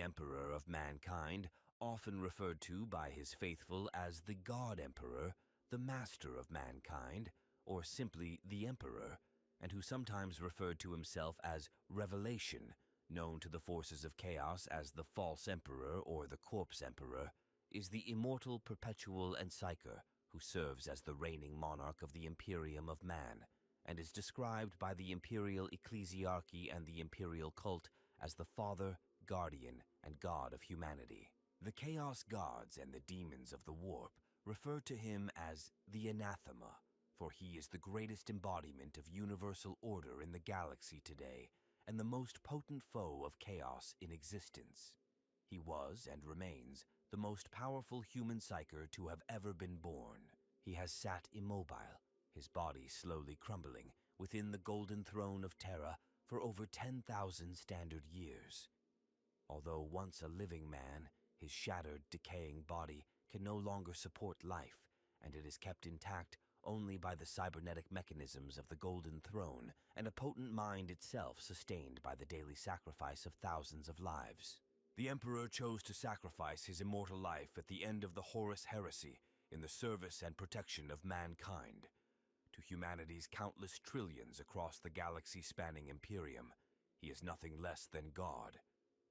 Emperor of mankind, often referred to by his faithful as the God Emperor, the Master of mankind, or simply the Emperor, and who sometimes referred to himself as Revelation, known to the forces of chaos as the False Emperor or the Corpse Emperor, is the immortal perpetual and psyker who serves as the reigning monarch of the Imperium of man, and is described by the Imperial Ecclesiarchy and the Imperial cult as the Father, Guardian, and God of humanity. The Chaos Gods and the demons of the Warp refer to him as the Anathema, for he is the greatest embodiment of universal order in the galaxy today, and the most potent foe of chaos in existence. He was, and remains, the most powerful human psyker to have ever been born. He has sat immobile, his body slowly crumbling, within the golden throne of Terra for over 10,000 standard years. Although once a living man, his shattered, decaying body can no longer support life, and it is kept intact only by the cybernetic mechanisms of the Golden Throne and a potent mind itself sustained by the daily sacrifice of thousands of lives. The Emperor chose to sacrifice his immortal life at the end of the Horus Heresy in the service and protection of mankind. To humanity's countless trillions across the galaxy-spanning Imperium, he is nothing less than God.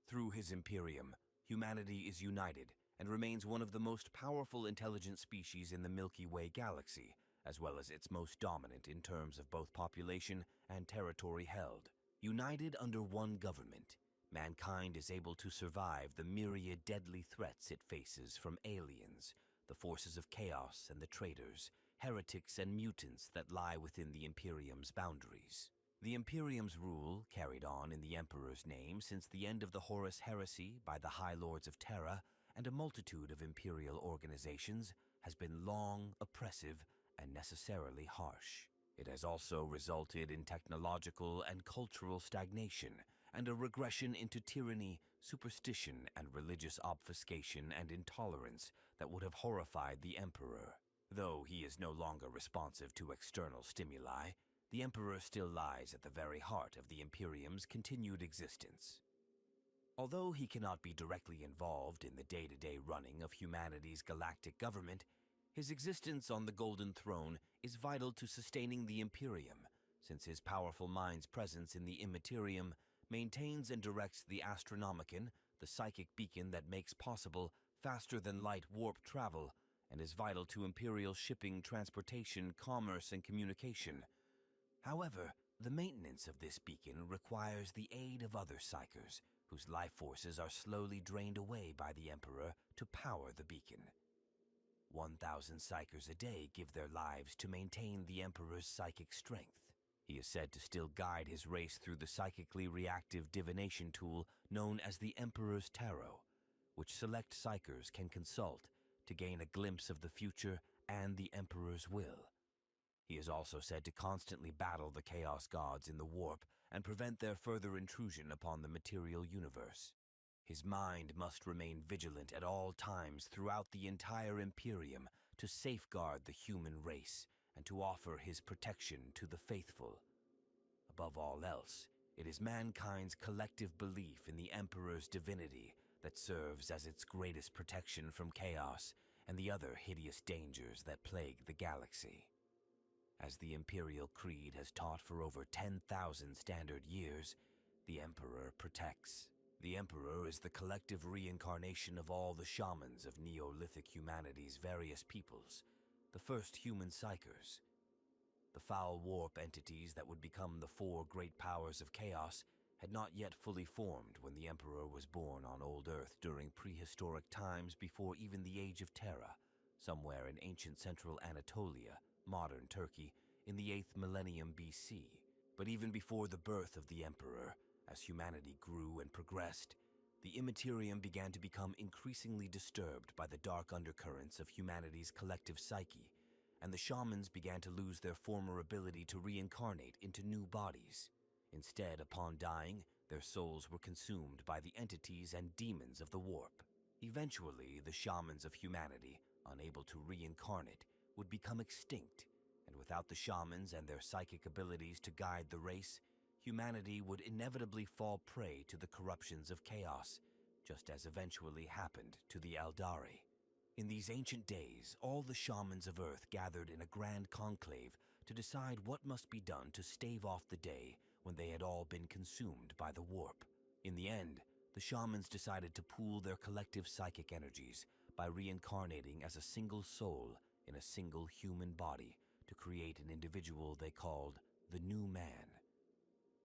Through his Imperium, humanity is united and remains one of the most powerful intelligent species in the Milky Way galaxy, as well as its most dominant in terms of both population and territory held. United under one government, mankind is able to survive the myriad deadly threats it faces from aliens, the forces of chaos and the traitors, heretics and mutants that lie within the Imperium's boundaries. The Imperium's rule, carried on in the Emperor's name since the end of the Horus Heresy by the High Lords of Terra and a multitude of Imperial organizations, has been long, oppressive, and necessarily harsh. It has also resulted in technological and cultural stagnation and a regression into tyranny, superstition, and religious obfuscation and intolerance that would have horrified the Emperor. Though he is no longer responsive to external stimuli, the Emperor still lies at the very heart of the Imperium's continued existence. Although he cannot be directly involved in the day-to-day running of humanity's galactic government, his existence on the Golden Throne is vital to sustaining the Imperium, since his powerful mind's presence in the Immaterium maintains and directs the Astronomicon, the psychic beacon that makes possible faster-than-light warp travel, and is vital to Imperial shipping, transportation, commerce, and communication. However, the maintenance of this beacon requires the aid of other psykers, whose life forces are slowly drained away by the Emperor to power the beacon. 1,000 psykers a day give their lives to maintain the Emperor's psychic strength. He is said to still guide his race through the psychically reactive divination tool known as the Emperor's Tarot, which select psykers can consult to gain a glimpse of the future and the Emperor's will. He is also said to constantly battle the Chaos Gods in the Warp and prevent their further intrusion upon the material universe. His mind must remain vigilant at all times throughout the entire Imperium to safeguard the human race and to offer his protection to the faithful. Above all else, it is mankind's collective belief in the Emperor's divinity that serves as its greatest protection from chaos and the other hideous dangers that plague the galaxy. As the Imperial Creed has taught for over 10,000 standard years, the Emperor protects. The Emperor is the collective reincarnation of all the shamans of Neolithic humanity's various peoples, the first human psykers. The foul warp entities that would become the four great powers of chaos had not yet fully formed when the Emperor was born on old Earth during prehistoric times before even the Age of Terra, somewhere in ancient central Anatolia, modern Turkey, in the 8th millennium BC. But even before the birth of the Emperor, as humanity grew and progressed, the Immaterium began to become increasingly disturbed by the dark undercurrents of humanity's collective psyche, and the shamans began to lose their former ability to reincarnate into new bodies. Instead, upon dying, their souls were consumed by the entities and demons of the Warp. Eventually, the shamans of humanity, unable to reincarnate, would become extinct, and without the shamans and their psychic abilities to guide the race, humanity would inevitably fall prey to the corruptions of chaos, just as eventually happened to the Eldari. In these ancient days, all the shamans of Earth gathered in a grand conclave to decide what must be done to stave off the day when they had all been consumed by the warp. In the end, the shamans decided to pool their collective psychic energies by reincarnating as a single soul in a single human body to create an individual they called the New Man.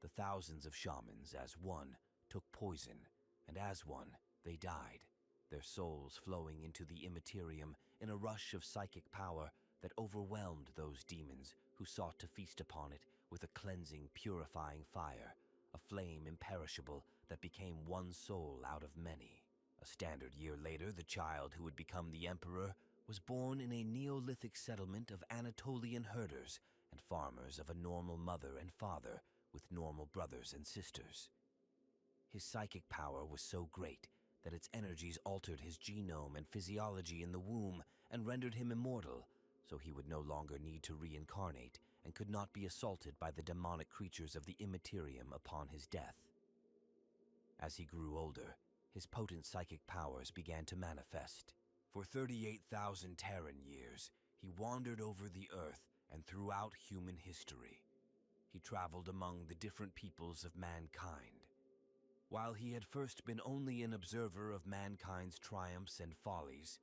The thousands of shamans, as one, took poison, and as one, they died, their souls flowing into the Imperium in a rush of psychic power that overwhelmed those demons who sought to feast upon it with a cleansing, purifying fire, a flame imperishable that became one soul out of many. A standard year later, the child who would become the emperor was born in a Neolithic settlement of Anatolian herders and farmers of a normal mother and father with normal brothers and sisters. His psychic power was so great that its energies altered his genome and physiology in the womb and rendered him immortal, so he would no longer need to reincarnate and could not be assaulted by the demonic creatures of the Imperium upon his death. As he grew older, his potent psychic powers began to manifest. For 38,000 Terran years, he wandered over the Earth and throughout human history. He traveled among the different peoples of mankind. While he had first been only an observer of mankind's triumphs and follies,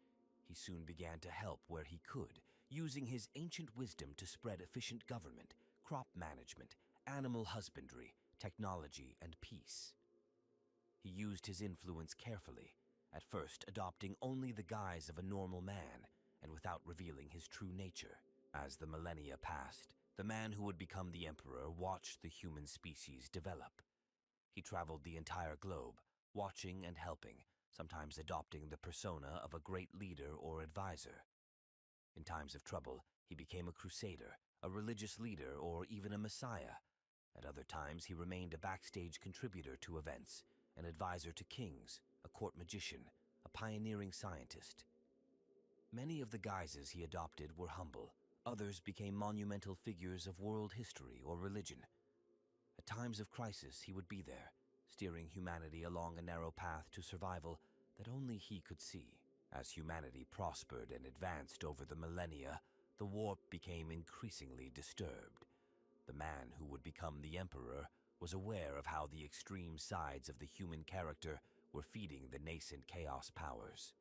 he soon began to help where he could, using his ancient wisdom to spread efficient government, crop management, animal husbandry, technology, and peace. He used his influence carefully, at first adopting only the guise of a normal man and without revealing his true nature. As the millennia passed, the man who would become the emperor watched the human species develop. He traveled the entire globe, watching and helping, sometimes adopting the persona of a great leader or advisor. In times of trouble, he became a crusader, a religious leader, or even a messiah. At other times, he remained a backstage contributor to events, an advisor to kings, a court magician, a pioneering scientist. Many of the guises he adopted were humble. Others became monumental figures of world history or religion. At times of crisis, he would be there, steering humanity along a narrow path to survival that only he could see. As humanity prospered and advanced over the millennia, the warp became increasingly disturbed. The man who would become the emperor was aware of how the extreme sides of the human character were feeding the nascent chaos powers.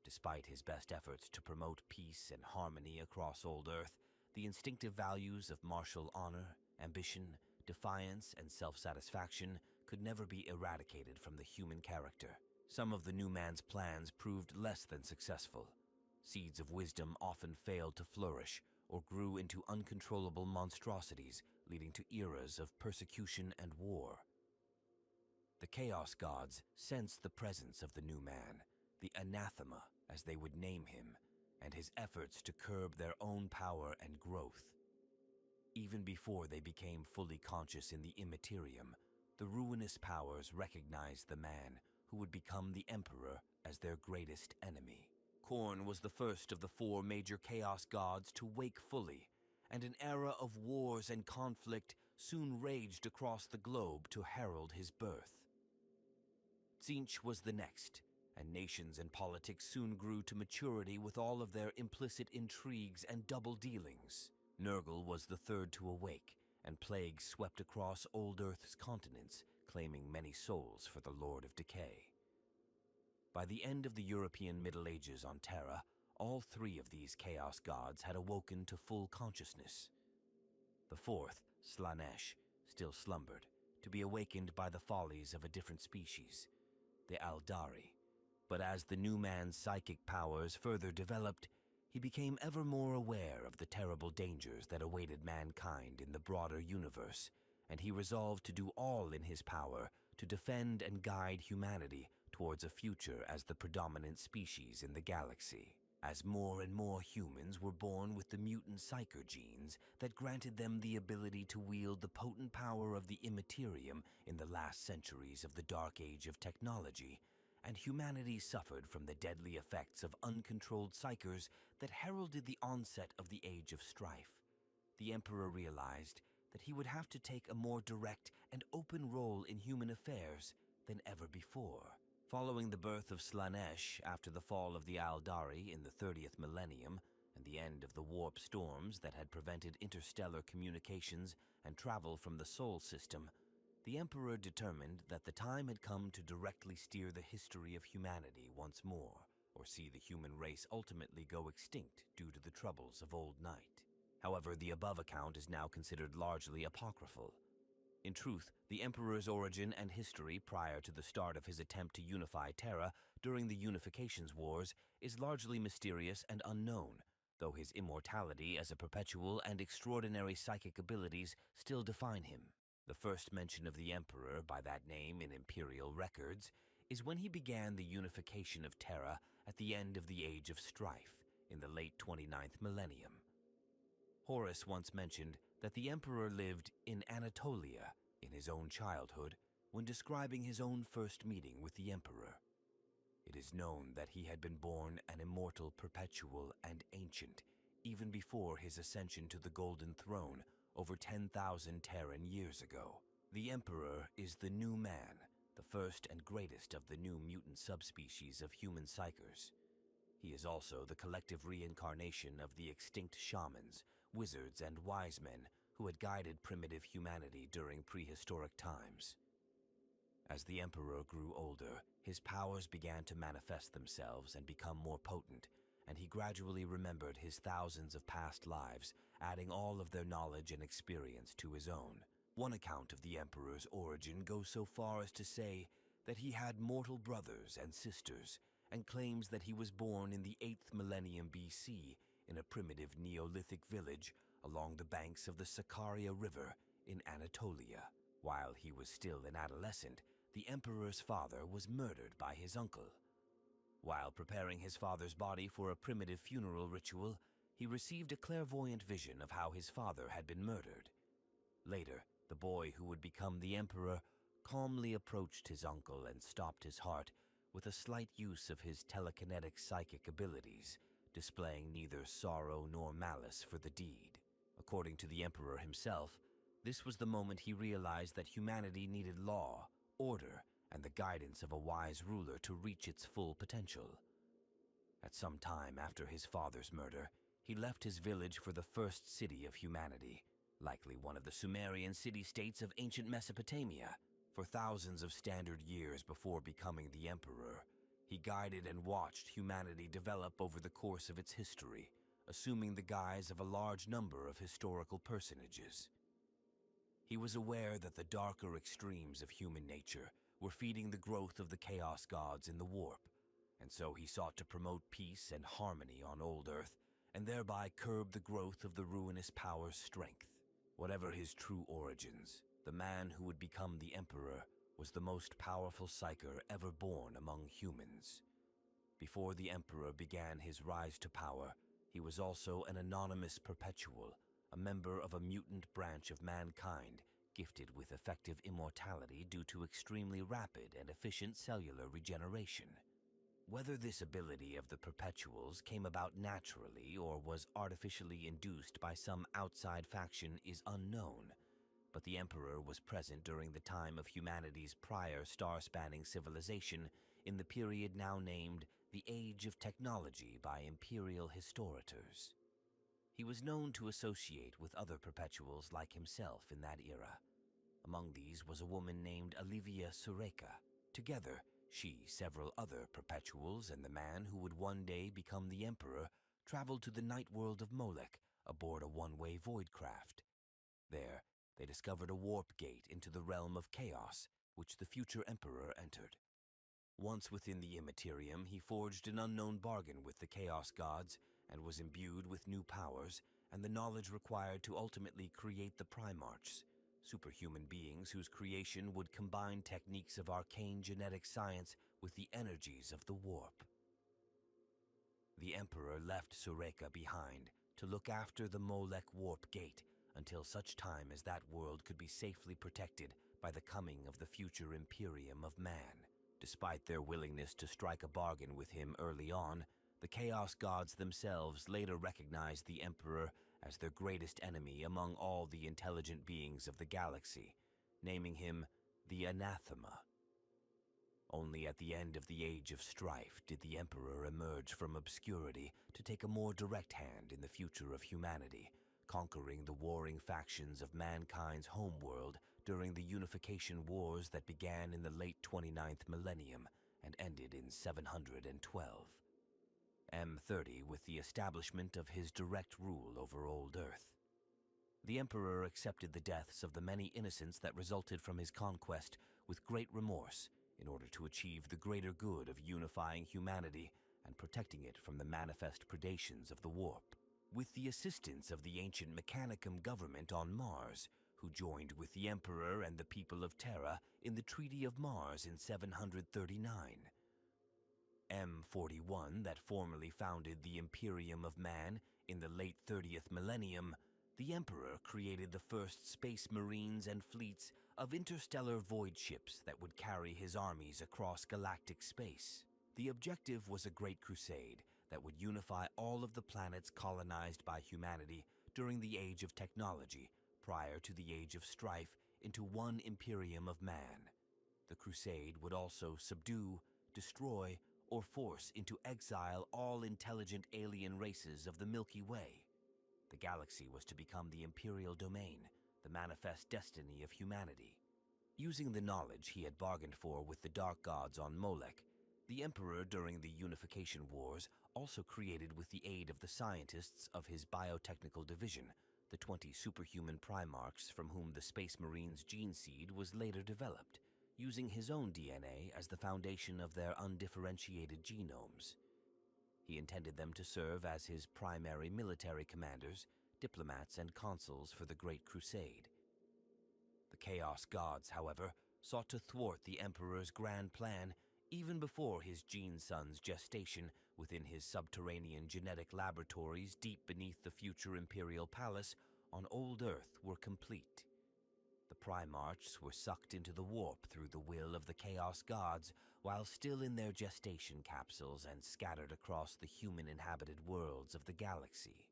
Despite his best efforts to promote peace and harmony across old Earth, the instinctive values of martial honor, ambition, defiance, and self-satisfaction could never be eradicated from the human character. Some of the new man's plans proved less than successful. Seeds of wisdom often failed to flourish or grew into uncontrollable monstrosities, leading to eras of persecution and war. The Chaos Gods sensed the presence of the new man, the anathema, as they would name him, and his efforts to curb their own power and growth. Even before they became fully conscious in the Imperium, the ruinous powers recognized the man who would become the emperor as their greatest enemy. Khorne was the first of the four major Chaos Gods to wake fully, and an era of wars and conflict soon raged across the globe to herald his birth. Tzeentch was the next, and nations and politics soon grew to maturity with all of their implicit intrigues and double dealings. Nurgle was the third to awake, and plague swept across old Earth's continents, claiming many souls for the Lord of Decay. By the end of the European Middle Ages on Terra, all three of these Chaos Gods had awoken to full consciousness. The fourth, Slaanesh, still slumbered, to be awakened by the follies of a different species, the Eldari. But as the new man's psychic powers further developed, he became ever more aware of the terrible dangers that awaited mankind in the broader universe, and he resolved to do all in his power to defend and guide humanity towards a future as the predominant species in the galaxy. As more and more humans were born with the mutant psyker genes that granted them the ability to wield the potent power of the Imperium in the last centuries of the Dark Age of technology, and humanity suffered from the deadly effects of uncontrolled psykers that heralded the onset of the Age of Strife, the Emperor realized that he would have to take a more direct and open role in human affairs than ever before. Following the birth of Slaanesh after the fall of the Aldari in the 30th millennium and the end of the warp storms that had prevented interstellar communications and travel from the Sol system, the Emperor determined that the time had come to directly steer the history of humanity once more, or see the human race ultimately go extinct due to the troubles of Old Night. However, the above account is now considered largely apocryphal. In truth, the Emperor's origin and history prior to the start of his attempt to unify Terra during the Unification Wars is largely mysterious and unknown, though his immortality as a perpetual and extraordinary psychic abilities still define him. The first mention of the Emperor by that name in Imperial records is when he began the unification of Terra at the end of the Age of Strife in the late 29th millennium. Horus once mentioned that the Emperor lived in Anatolia in his own childhood when describing his own first meeting with the Emperor. It is known that he had been born an immortal, perpetual, and ancient, even before his ascension to the Golden Throne over 10,000 Terran years ago. The Emperor is the new man, the first and greatest of the new mutant subspecies of human psychers. He is also the collective reincarnation of the extinct shamans, wizards, and wise men who had guided primitive humanity during prehistoric times. As the Emperor grew older, his powers began to manifest themselves and become more potent, and he gradually remembered his thousands of past lives, adding all of their knowledge and experience to his own. One account of the Emperor's origin goes so far as to say that he had mortal brothers and sisters, and claims that he was born in the 8th millennium BC in a primitive Neolithic village along the banks of the Sakarya River in Anatolia. While he was still an adolescent, the Emperor's father was murdered by his uncle. While preparing his father's body for a primitive funeral ritual, he received a clairvoyant vision of how his father had been murdered. Later, the boy who would become the Emperor calmly approached his uncle and stopped his heart with a slight use of his telekinetic psychic abilities, displaying neither sorrow nor malice for the deed. According to the Emperor himself, this was the moment he realized that humanity needed law, order, and the guidance of a wise ruler to reach its full potential. At some time after his father's murder, he left his village for the first city of humanity, likely one of the Sumerian city-states of ancient Mesopotamia. For thousands of standard years before becoming the Emperor, he guided and watched humanity develop over the course of its history, assuming the guise of a large number of historical personages. He was aware that the darker extremes of human nature were feeding the growth of the Chaos Gods in the Warp, and so he sought to promote peace and harmony on Old Earth, and thereby curb the growth of the ruinous power's strength. Whatever his true origins, the man who would become the Emperor was the most powerful psyker ever born among humans. Before the Emperor began his rise to power, he was also an anonymous perpetual, a member of a mutant branch of mankind gifted with effective immortality due to extremely rapid and efficient cellular regeneration. Whether this ability of the perpetuals came about naturally or was artificially induced by some outside faction is unknown, but the Emperor was present during the time of humanity's prior star-spanning civilization in the period now named the Age of Technology by Imperial historians. He was known to associate with other perpetuals like himself in that era. Among these was a woman named Olivia Sureka. Together, she, several other perpetuals, and the man who would one day become the Emperor traveled to the night world of Molech aboard a one-way void craft. There, they discovered a warp gate into the realm of chaos, which the future Emperor entered. Once within the Imperium, he forged an unknown bargain with the Chaos Gods and was imbued with new powers and the knowledge required to ultimately create the primarchs, superhuman beings whose creation would combine techniques of arcane genetic science with the energies of the warp. The Emperor left Sureka behind to look after the Molech warp gate until such time as that world could be safely protected by the coming of the future Imperium of man. Despite their willingness to strike a bargain with him early on, the Chaos Gods themselves later recognized the Emperor as their greatest enemy among all the intelligent beings of the galaxy, naming him the Anathema. Only at the end of the Age of Strife did the Emperor emerge from obscurity to take a more direct hand in the future of humanity, conquering the warring factions of mankind's homeworld during the Unification Wars that began in the late 29th millennium and ended in 712. M30 with the establishment of his direct rule over Old Earth. The Emperor accepted the deaths of the many innocents that resulted from his conquest with great remorse in order to achieve the greater good of unifying humanity and protecting it from the manifest predations of the warp. With the assistance of the ancient Mechanicum government on Mars, who joined with the Emperor and the people of Terra in the Treaty of Mars in 739. M41, that formally founded the Imperium of Man in the late 30th millennium, the Emperor created the first space marines and fleets of interstellar void ships that would carry his armies across galactic space. The objective was a great crusade that would unify all of the planets colonized by humanity during the Age of Technology, prior to the Age of Strife, into one Imperium of Man. The crusade would also subdue, destroy, or force into exile all intelligent alien races of the Milky Way. The galaxy was to become the Imperial domain, the manifest destiny of humanity. Using the knowledge he had bargained for with the Dark Gods on Molech, the Emperor during the Unification Wars also created, with the aid of the scientists of his biotechnical division, the 20 superhuman primarchs from whom the Space Marines' gene seed was later developed, using his own DNA as the foundation of their undifferentiated genomes. He intended them to serve as his primary military commanders, diplomats, and consuls for the Great Crusade. The Chaos Gods, however, sought to thwart the Emperor's grand plan even before his gene son's gestation within his subterranean genetic laboratories deep beneath the future Imperial Palace on Old Earth were complete. The primarchs were sucked into the warp through the will of the Chaos Gods while still in their gestation capsules and scattered across the human-inhabited worlds of the galaxy.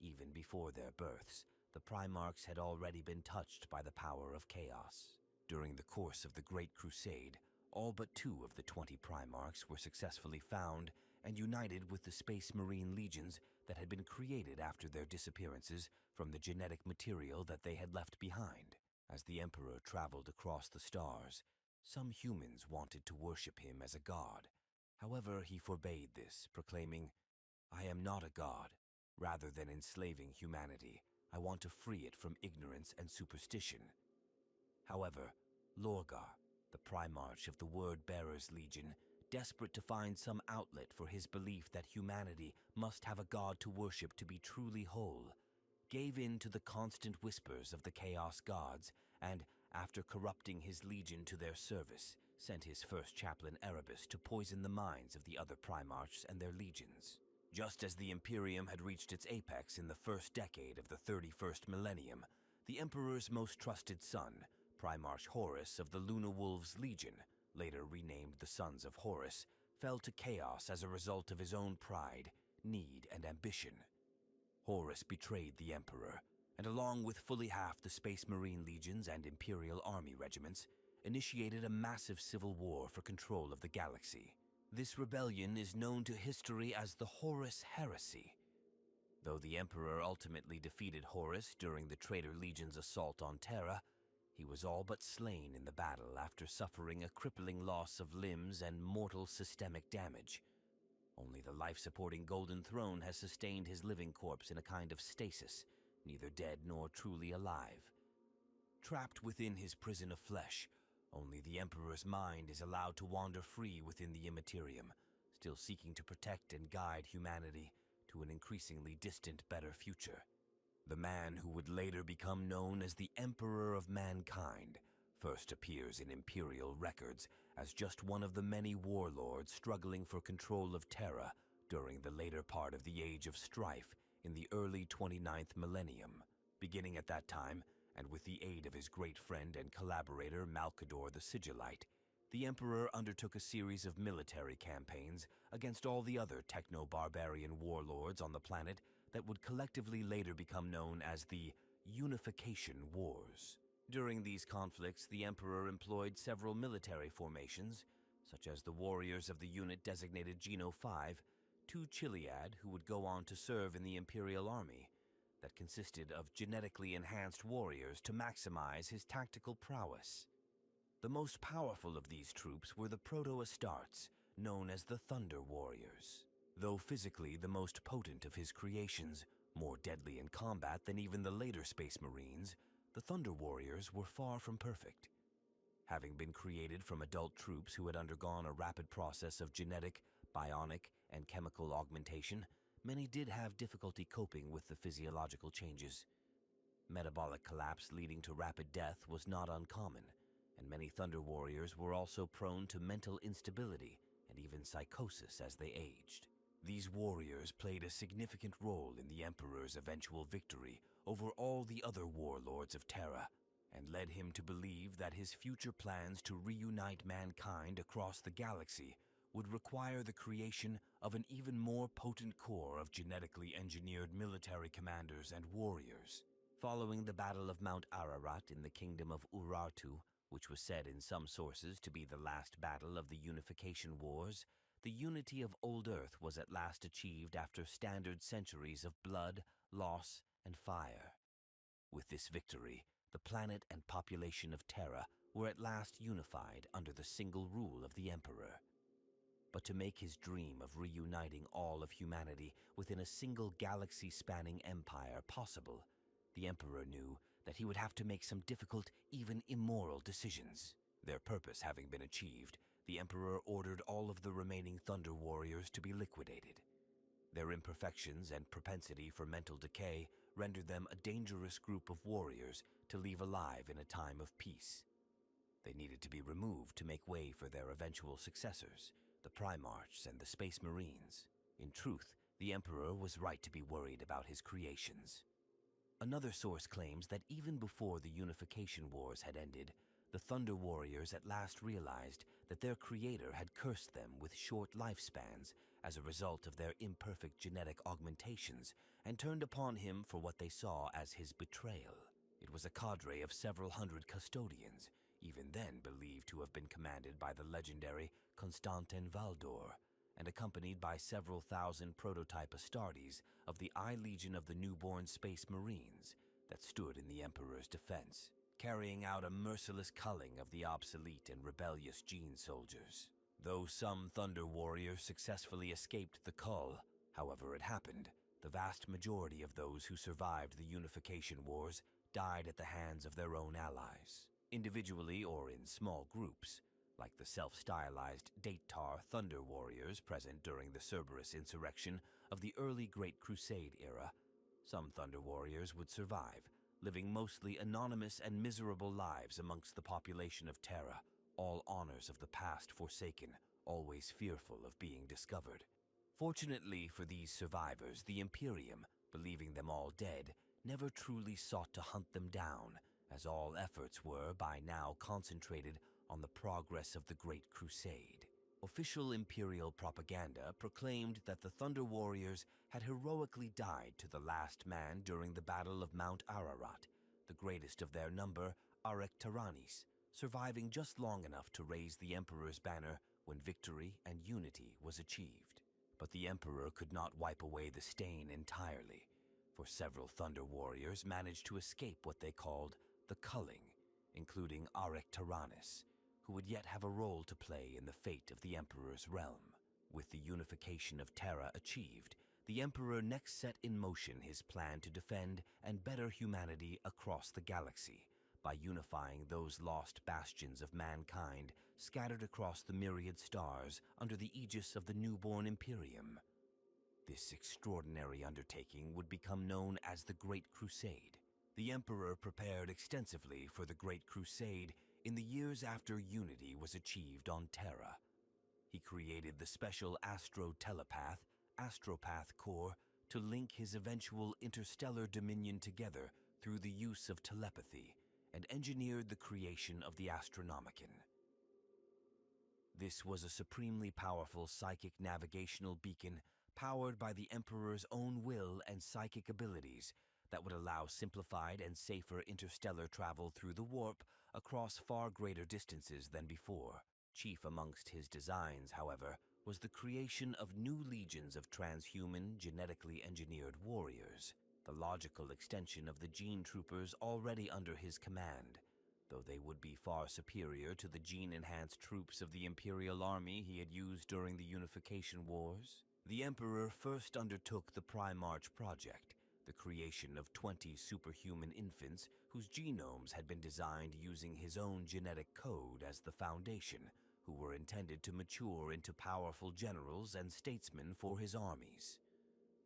Even before their births, the primarchs had already been touched by the power of chaos. During the course of the Great Crusade, all but 2 of the 20 primarchs were successfully found and united with the Space Marine legions that had been created after their disappearances from the genetic material that they had left behind. As the Emperor traveled across the stars, some humans wanted to worship him as a god. However, he forbade this, proclaiming, "I am not a god. Rather than enslaving humanity, I want to free it from ignorance and superstition." However, Lorgar, the primarch of the Word-Bearers Legion, desperate to find some outlet for his belief that humanity must have a god to worship to be truly whole, gave in to the constant whispers of the Chaos Gods and, after corrupting his legion to their service, sent his first chaplain Erebus to poison the minds of the other primarchs and their legions. Just as the Imperium had reached its apex in the first decade of the 31st millennium, the Emperor's most trusted son, Primarch Horus of the Luna Wolves Legion, later renamed the Sons of Horus, fell to chaos as a result of his own pride, need, and ambition. Horus betrayed the Emperor, and along with fully half the Space Marine legions and Imperial army regiments, initiated a massive civil war for control of the galaxy. This rebellion is known to history as the Horus Heresy. Though the Emperor ultimately defeated Horus during the Traitor Legion's assault on Terra, he was all but slain in the battle after suffering a crippling loss of limbs and mortal systemic damage. Only the life-supporting Golden Throne has sustained his living corpse in a kind of stasis, neither dead nor truly alive. Trapped within his prison of flesh, only the Emperor's mind is allowed to wander free within the Immaterium, still seeking to protect and guide humanity to an increasingly distant, better future. The man who would later become known as the Emperor of Mankind first appears in Imperial records as just one of the many warlords struggling for control of Terra during the later part of the Age of Strife in the early 29th millennium. Beginning at that time, and with the aid of his great friend and collaborator Malkador the Sigillite, the Emperor undertook a series of military campaigns against all the other techno-barbarian warlords on the planet that would collectively later become known as the Unification Wars. During these conflicts, the Emperor employed several military formations, such as the warriors of the unit designated Geno 5, two Chiliad who would go on to serve in the Imperial army that consisted of genetically enhanced warriors to maximize his tactical prowess. The most powerful of these troops were the proto-astartes, known as the Thunder Warriors. Though physically the most potent of his creations, more deadly in combat than even the later Space Marines, the Thunder Warriors were far from perfect. Having been created from adult troops who had undergone a rapid process of genetic, bionic, and chemical augmentation, many did have difficulty coping with the physiological changes. Metabolic collapse leading to rapid death was not uncommon, and many Thunder Warriors were also prone to mental instability and even psychosis as they aged. These warriors played a significant role in the Emperor's eventual victory over all the other warlords of Terra, and led him to believe that his future plans to reunite mankind across the galaxy would require the creation of an even more potent core of genetically engineered military commanders and warriors. Following the Battle of Mount Ararat in the Kingdom of Urartu, which was said in some sources to be the last battle of the Unification Wars, the unity of Old Earth was at last achieved after standard centuries of blood, loss, and fire. With this victory, the planet and population of Terra were at last unified under the single rule of the Emperor. But to make his dream of reuniting all of humanity within a single galaxy-spanning empire possible, the Emperor knew that he would have to make some difficult, even immoral decisions. Their purpose having been achieved, the Emperor ordered all of the remaining Thunder Warriors to be liquidated. Their imperfections and propensity for mental decay rendered them a dangerous group of warriors to leave alive in a time of peace. They needed to be removed to make way for their eventual successors, the primarchs and the Space Marines. In truth, the Emperor was right to be worried about his creations. Another source claims that even before the Unification Wars had ended, the Thunder Warriors at last realized that their creator had cursed them with short lifespans as a result of their imperfect genetic augmentations and turned upon him for what they saw as his betrayal. It was a cadre of several hundred custodians, even then believed to have been commanded by the legendary Constantin Valdor, and accompanied by several thousand prototype astartes of the I Legion of the newborn Space Marines that stood in the Emperor's defense, carrying out a merciless culling of the obsolete and rebellious Gene soldiers. Though some Thunder Warriors successfully escaped the cull, however it happened, the vast majority of those who survived the Unification Wars died at the hands of their own allies, individually or in small groups, like the self-stylized Datar Thunder Warriors present during the Cerberus insurrection of the early Great Crusade era. Some Thunder Warriors would survive, living mostly anonymous and miserable lives amongst the population of Terra, all honors of the past forsaken, always fearful of being discovered. Fortunately for these survivors, the Imperium, believing them all dead, never truly sought to hunt them down, as all efforts were by now concentrated on the progress of the Great Crusade. Official Imperial propaganda proclaimed that the Thunder Warriors had heroically died to the last man during the Battle of Mount Ararat, the greatest of their number, Arcturanis, surviving just long enough to raise the Emperor's banner when victory and unity was achieved. But the Emperor could not wipe away the stain entirely, for several Thunder Warriors managed to escape what they called the culling, including Arcturanis, who would yet have a role to play in the fate of the Emperor's realm. With the unification of Terra achieved, the Emperor next set in motion his plan to defend and better humanity across the galaxy by unifying those lost bastions of mankind scattered across the myriad stars under the aegis of the newborn Imperium. This extraordinary undertaking would become known as the Great Crusade. The Emperor prepared extensively for the Great Crusade in the years after unity was achieved on Terra. He created the special astro-telepath, Astropath Core to link his eventual interstellar dominion together through the use of telepathy, and engineered the creation of the Astronomicon. This was a supremely powerful psychic navigational beacon powered by the Emperor's own will and psychic abilities that would allow simplified and safer interstellar travel through the warp across far greater distances than before. Chief amongst his designs, however, was the creation of new legions of transhuman, genetically engineered warriors, the logical extension of the gene troopers already under his command, though they would be far superior to the gene-enhanced troops of the Imperial army he had used during the Unification Wars. The Emperor first undertook the Primarch project, the creation of 20 superhuman infants whose genomes had been designed using his own genetic code as the foundation, who were intended to mature into powerful generals and statesmen for his armies.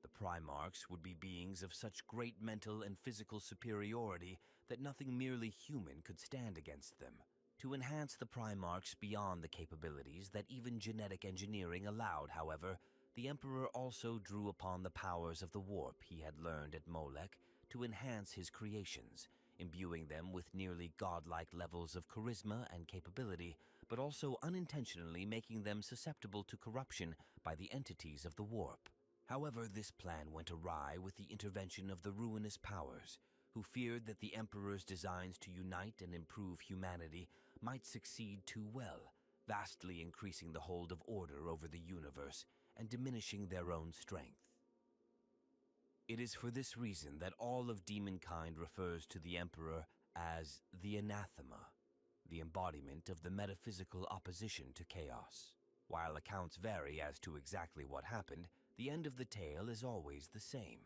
The Primarchs would be beings of such great mental and physical superiority that nothing merely human could stand against them. To enhance the Primarchs beyond the capabilities that even genetic engineering allowed, however, the Emperor also drew upon the powers of the warp he had learned at Molech to enhance his creations, imbuing them with nearly godlike levels of charisma and capability, but also unintentionally making them susceptible to corruption by the entities of the warp. However, this plan went awry with the intervention of the ruinous powers, who feared that the Emperor's designs to unite and improve humanity might succeed too well, vastly increasing the hold of order over the universe and diminishing their own strength. It is for this reason that all of demonkind refers to the Emperor as the Anathema, the embodiment of the metaphysical opposition to chaos. While accounts vary as to exactly what happened, the end of the tale is always the same.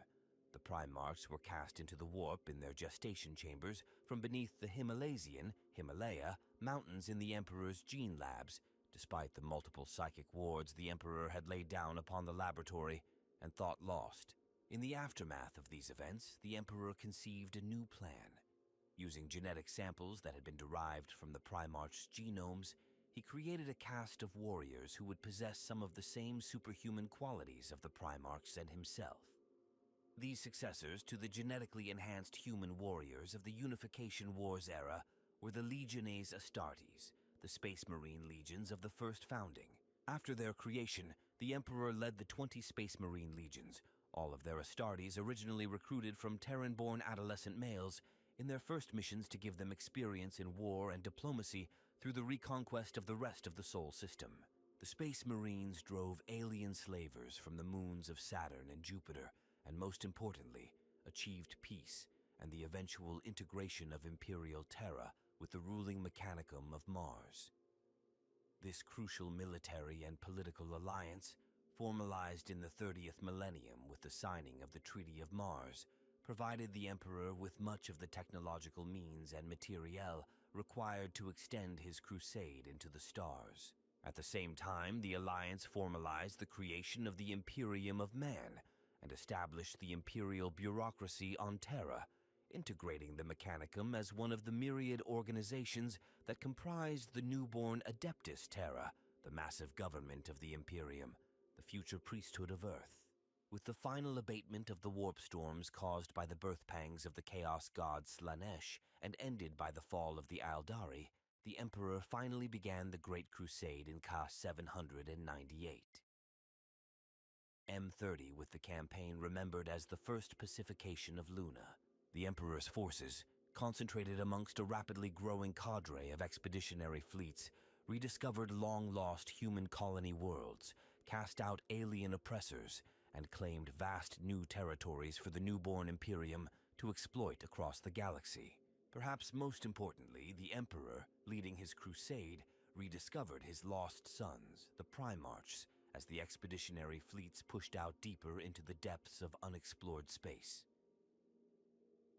The Primarchs were cast into the warp in their gestation chambers from beneath the Himalaya mountains in the Emperor's gene labs, despite the multiple psychic wards the Emperor had laid down upon the laboratory and thought lost. In the aftermath of these events, the Emperor conceived a new plan. Using genetic samples that had been derived from the Primarchs' genomes, he created a caste of warriors who would possess some of the same superhuman qualities of the Primarchs and himself. These successors to the genetically enhanced human warriors of the Unification Wars era were the Legiones Astartes, the Space Marine legions of the first founding. After their creation, the Emperor led the 20 Space Marine legions, all of their Astartes originally recruited from Terran-born adolescent males, in their first missions to give them experience in war and diplomacy through the reconquest of the rest of the Sol system. The Space Marines drove alien slavers from the moons of Saturn and Jupiter, and most importantly, achieved peace and the eventual integration of Imperial Terra with the ruling mechanicum of Mars. This crucial military and political alliance, formalized in the 30th millennium with the signing of the Treaty of Mars, provided the Emperor with much of the technological means and materiel required to extend his crusade into the stars. At the same time, the alliance formalized the creation of the Imperium of Man and established the imperial bureaucracy on Terra, integrating the Mechanicum as one of the myriad organizations that comprised the newborn Adeptus Terra, the massive government of the Imperium, the future priesthood of Earth. With the final abatement of the warp storms caused by the birth pangs of the chaos god Slanesh and ended by the fall of the Aldari, the Emperor finally began the Great Crusade in Ka 798. M30 with the campaign remembered as the first pacification of Luna. The Emperor's forces, concentrated amongst a rapidly growing cadre of expeditionary fleets, rediscovered long-lost human colony worlds, cast out alien oppressors, and claimed vast new territories for the newborn Imperium to exploit across the galaxy. Perhaps most importantly, the Emperor, leading his crusade, rediscovered his lost sons, the Primarchs, as the expeditionary fleets pushed out deeper into the depths of unexplored space.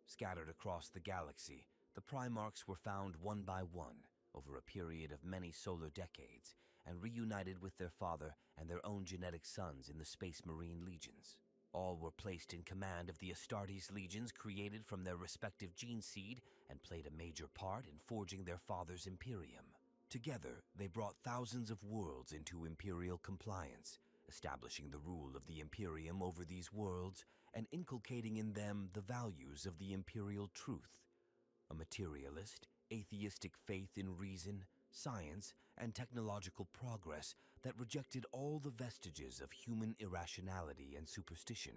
Scattered across the galaxy, the Primarchs were found one by one over a period of many solar decades and reunited with their father and their own genetic sons in the Space Marine legions. All were placed in command of the Astartes legions created from their respective gene seed and played a major part in forging their father's Imperium. Together, they brought thousands of worlds into Imperial compliance, establishing the rule of the Imperium over these worlds and inculcating in them the values of the Imperial truth, a materialist, atheistic faith in reason, science, and technological progress that rejected all the vestiges of human irrationality and superstition,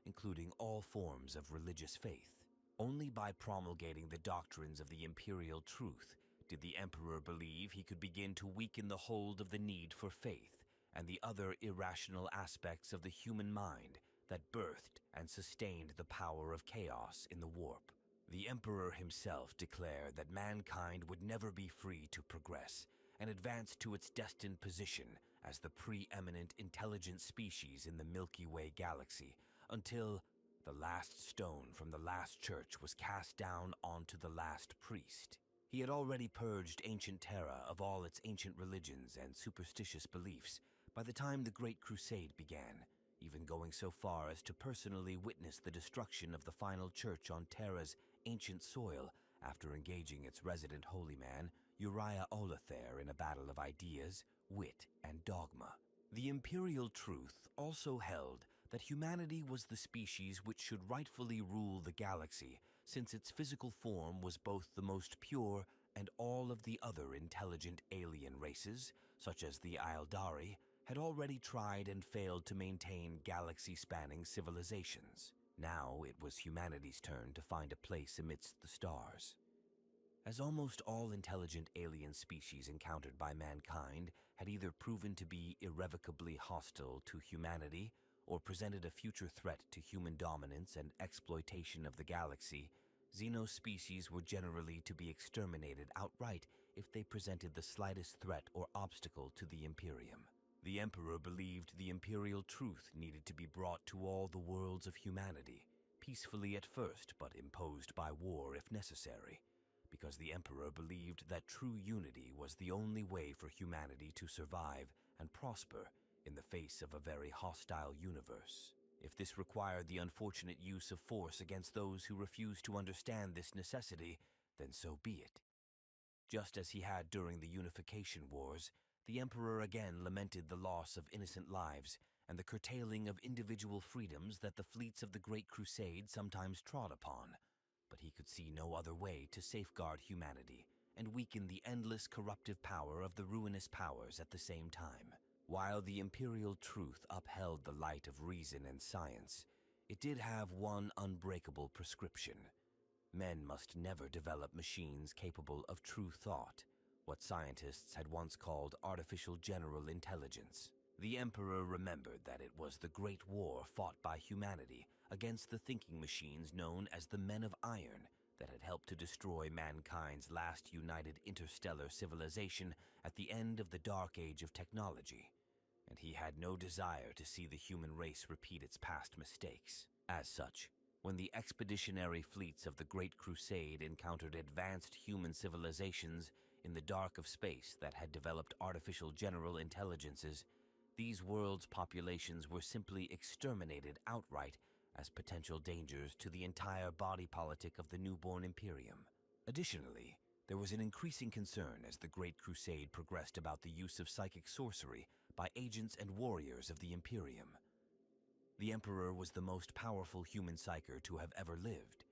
including all forms of religious faith. Only by promulgating the doctrines of the Imperial truth did the Emperor believe he could begin to weaken the hold of the need for faith and the other irrational aspects of the human mind that birthed and sustained the power of chaos in the warp. The Emperor himself declared that mankind would never be free to progress and advance to its destined position as the preeminent intelligent species in the Milky Way galaxy until the last stone from the last church was cast down onto the last priest. He had already purged ancient Terra of all its ancient religions and superstitious beliefs by the time the Great Crusade began, even going so far as to personally witness the destruction of the final church on Terra's ancient soil after engaging its resident holy man, Uriah Olather, in a battle of ideas, wit, and dogma. The Imperial truth also held that humanity was the species which should rightfully rule the galaxy, since its physical form was both the most pure and all of the other intelligent alien races, such as the Aeldari, had already tried and failed to maintain galaxy-spanning civilizations. Now it was humanity's turn to find a place amidst the stars. As almost all intelligent alien species encountered by mankind had either proven to be irrevocably hostile to humanity or presented a future threat to human dominance and exploitation of the galaxy, xenospecies were generally to be exterminated outright if they presented the slightest threat or obstacle to the Imperium. The Emperor believed the Imperial truth needed to be brought to all the worlds of humanity, peacefully at first but imposed by war if necessary, because the Emperor believed that true unity was the only way for humanity to survive and prosper in the face of a very hostile universe. If this required the unfortunate use of force against those who refused to understand this necessity, then so be it. Just as he had during the Unification Wars, the Emperor again lamented the loss of innocent lives and the curtailing of individual freedoms that the fleets of the Great Crusade sometimes trod upon, but he could see no other way to safeguard humanity and weaken the endless corruptive power of the ruinous powers at the same time. While the Imperial truth upheld the light of reason and science, it did have one unbreakable prescription. Men must never develop machines capable of true thought, what scientists had once called artificial general intelligence. The Emperor remembered that it was the Great War fought by humanity against the thinking machines known as the Men of Iron that had helped to destroy mankind's last united interstellar civilization at the end of the Dark Age of technology, and he had no desire to see the human race repeat its past mistakes. As such, when the expeditionary fleets of the Great Crusade encountered advanced human civilizations in the dark of space that had developed artificial general intelligences, these worlds' populations were simply exterminated outright as potential dangers to the entire body politic of the newborn Imperium. Additionally, there was an increasing concern as the Great Crusade progressed about the use of psychic sorcery by agents and warriors of the Imperium. The Emperor was the most powerful human psyker to have ever lived,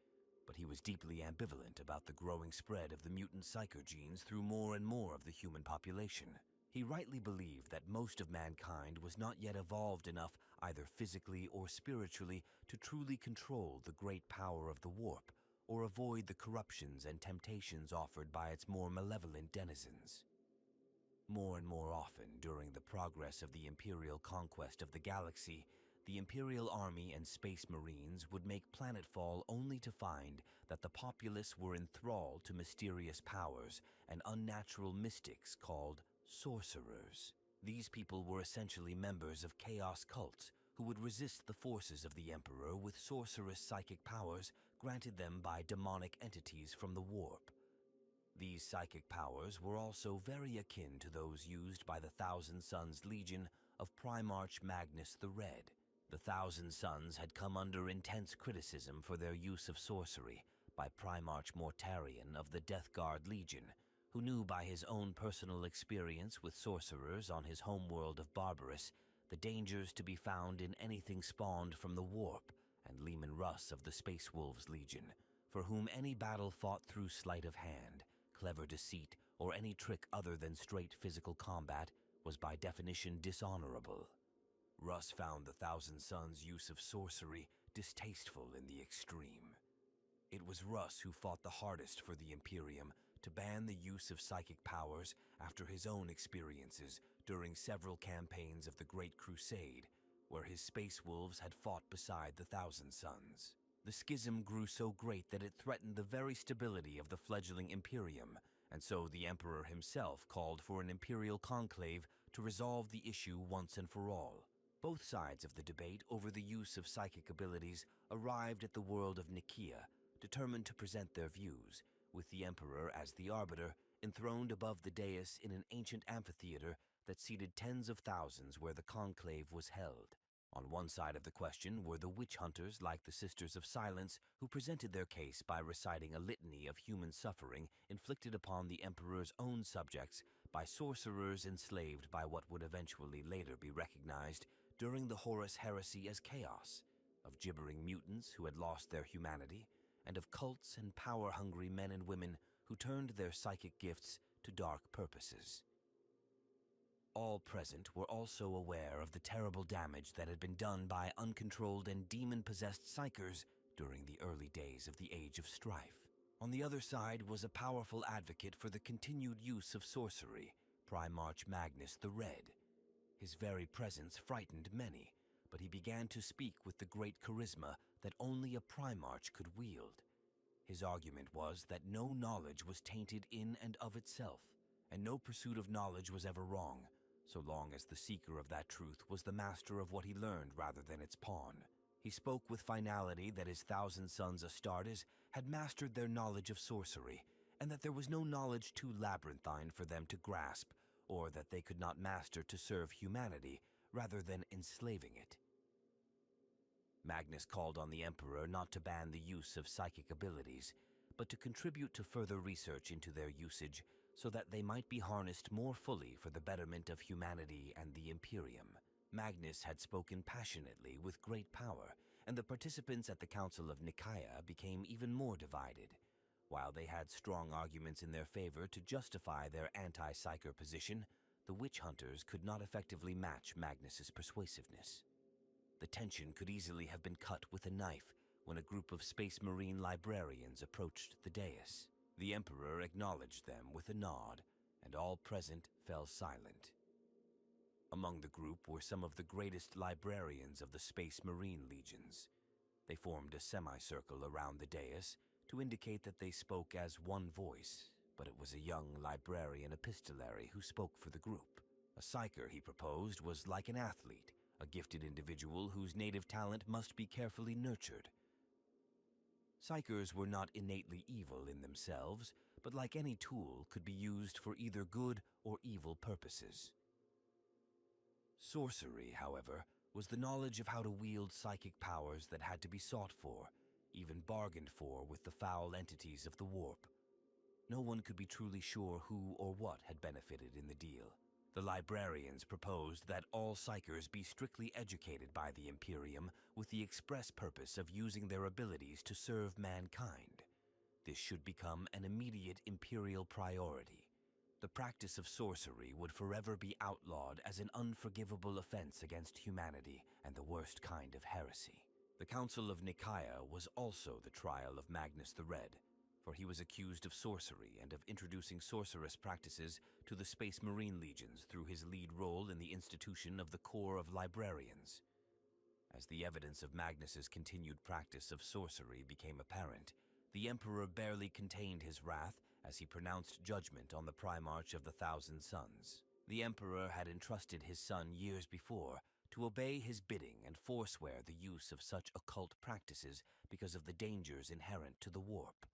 but he was deeply ambivalent about the growing spread of the mutant psyker genes through more and more of the human population. He rightly believed that most of mankind was not yet evolved enough, either physically or spiritually, to truly control the great power of the warp, or avoid the corruptions and temptations offered by its more malevolent denizens. More and more often, during the progress of the Imperial conquest of the galaxy, the Imperial Army and Space Marines would make planetfall only to find that the populace were enthralled to mysterious powers and unnatural mystics called sorcerers. These people were essentially members of chaos cults who would resist the forces of the Emperor with sorcerous psychic powers granted them by demonic entities from the warp. These psychic powers were also very akin to those used by the Thousand Sons Legion of Primarch Magnus the Red. The Thousand Sons had come under intense criticism for their use of sorcery by Primarch Mortarion of the Death Guard Legion, who knew by his own personal experience with sorcerers on his homeworld of Barbarous the dangers to be found in anything spawned from the warp, and Leman Russ of the Space Wolves Legion, for whom any battle fought through sleight of hand, clever deceit, or any trick other than straight physical combat was by definition dishonorable. Russ found the Thousand Sons' use of sorcery distasteful in the extreme. It was Russ who fought the hardest for the Imperium to ban the use of psychic powers after his own experiences during several campaigns of the Great Crusade, where his space wolves had fought beside the Thousand Sons. The schism grew so great that it threatened the very stability of the fledgling Imperium, and so the Emperor himself called for an imperial conclave to resolve the issue once and for all. Both sides of the debate over the use of psychic abilities arrived at the world of Nikaea, determined to present their views, with the Emperor as the arbiter, enthroned above the dais in an ancient amphitheater that seated tens of thousands where the conclave was held. On one side of the question were the witch hunters like the Sisters of Silence, who presented their case by reciting a litany of human suffering inflicted upon the Emperor's own subjects by sorcerers enslaved by what would eventually later be recognized during the Horus Heresy as chaos, of gibbering mutants who had lost their humanity, and of cults and power-hungry men and women who turned their psychic gifts to dark purposes. All present were also aware of the terrible damage that had been done by uncontrolled and demon-possessed psychers during the early days of the Age of Strife. On the other side was a powerful advocate for the continued use of sorcery, Primarch Magnus the Red. His very presence frightened many, but he began to speak with the great charisma that only a Primarch could wield. His argument was that no knowledge was tainted in and of itself, and no pursuit of knowledge was ever wrong, so long as the seeker of that truth was the master of what he learned rather than its pawn. He spoke with finality that his Thousand Sons astartes had mastered their knowledge of sorcery, and that there was no knowledge too labyrinthine for them to grasp, or that they could not master to serve humanity rather than enslaving it. Magnus called on the Emperor not to ban the use of psychic abilities, but to contribute to further research into their usage so that they might be harnessed more fully for the betterment of humanity and the Imperium. Magnus had spoken passionately with great power, and the participants at the Council of Nikaea became even more divided. While they had strong arguments in their favor to justify their anti-psyker position, the witch hunters could not effectively match Magnus's persuasiveness. The tension could easily have been cut with a knife when a group of Space Marine librarians approached the dais. The Emperor acknowledged them with a nod, and all present fell silent. Among the group were some of the greatest librarians of the Space Marine legions. They formed a semicircle around the dais to indicate that they spoke as one voice, but it was a young librarian epistolary who spoke for the group. A psyker, he proposed, was like an athlete, a gifted individual whose native talent must be carefully nurtured. Psychers were not innately evil in themselves, but like any tool could be used for either good or evil purposes. Sorcery, however, was the knowledge of how to wield psychic powers that had to be sought for, even bargained for with the foul entities of the warp. No one could be truly sure who or what had benefited in the deal. The librarians proposed that all psychers be strictly educated by the Imperium with the express purpose of using their abilities to serve mankind. This should become an immediate Imperial priority. The practice of sorcery would forever be outlawed as an unforgivable offense against humanity and the worst kind of heresy. The Council of Nikaea was also the trial of Magnus the Red, for he was accused of sorcery and of introducing sorceress practices to the Space Marine legions through his lead role in the institution of the Corps of Librarians. As the evidence of Magnus's continued practice of sorcery became apparent, the Emperor barely contained his wrath as he pronounced judgment on the Primarch of the Thousand Sons. The Emperor had entrusted his son years before to obey his bidding and forswear the use of such occult practices because of the dangers inherent to the warp.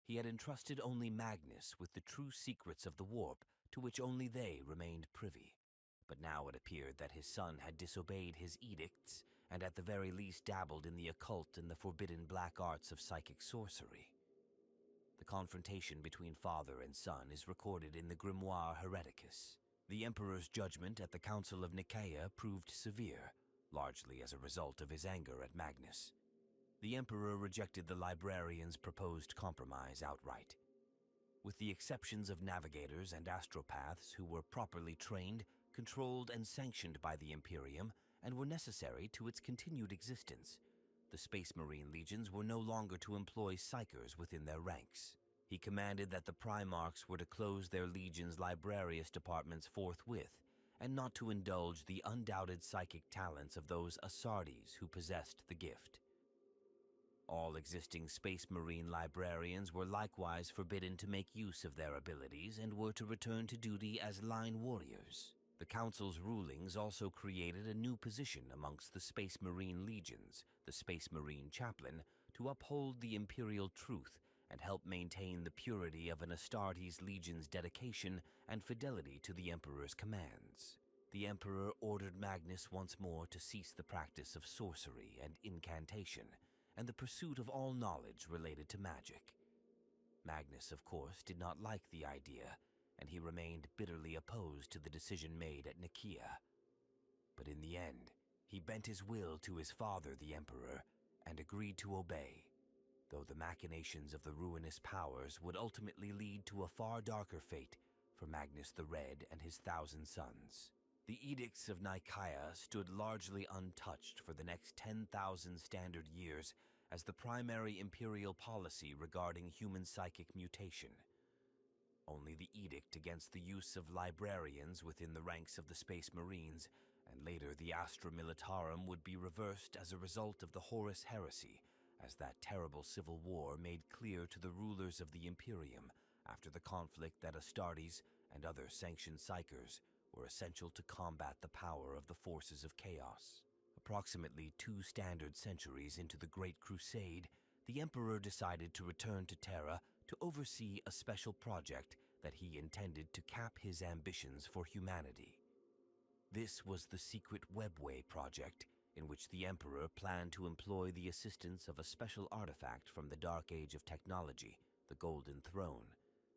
He had entrusted only Magnus with the true secrets of the warp to which only they remained privy. But now it appeared that his son had disobeyed his edicts and at the very least dabbled in the occult and the forbidden black arts of psychic sorcery. The confrontation between father and son is recorded in the Grimoire Hereticus. The Emperor's judgment at the Council of Nikaea proved severe, largely as a result of his anger at Magnus. The Emperor rejected the librarians' proposed compromise outright. With the exceptions of navigators and astropaths who were properly trained, controlled, and sanctioned by the Imperium and were necessary to its continued existence, the Space Marine legions were no longer to employ psychers within their ranks. He commanded that the primarchs were to close their legion's librarius departments forthwith, and not to indulge the undoubted psychic talents of those astartes who possessed the gift. All existing Space Marine librarians were likewise forbidden to make use of their abilities and were to return to duty as line warriors. The Council's rulings also created a new position amongst the Space Marine legions, the Space Marine Chaplain, to uphold the Imperial truth and help maintain the purity of an Astartes legion's dedication and fidelity to the Emperor's commands. The Emperor ordered Magnus once more to cease the practice of sorcery and incantation, and the pursuit of all knowledge related to magic. Magnus, of course, did not like the idea, and he remained bitterly opposed to the decision made at Nikaea. But in the end, he bent his will to his father, the Emperor, and agreed to obey, though the machinations of the ruinous powers would ultimately lead to a far darker fate for Magnus the Red and his 1,000 sons. The edicts of Nikaea stood largely untouched for the next 10,000 standard years as the primary imperial policy regarding human psychic mutation. Only the edict against the use of librarians within the ranks of the Space Marines, and later the Astra Militarum, would be reversed as a result of the Horus Heresy, as that terrible civil war made clear to the rulers of the Imperium after the conflict that Astartes and other sanctioned psychers were essential to combat the power of the forces of chaos. Approximately 2 standard centuries into the Great Crusade, the Emperor decided to return to Terra to oversee a special project that he intended to cap his ambitions for humanity. This was the secret Webway project, in which the Emperor planned to employ the assistance of a special artifact from the Dark Age of technology, the Golden Throne,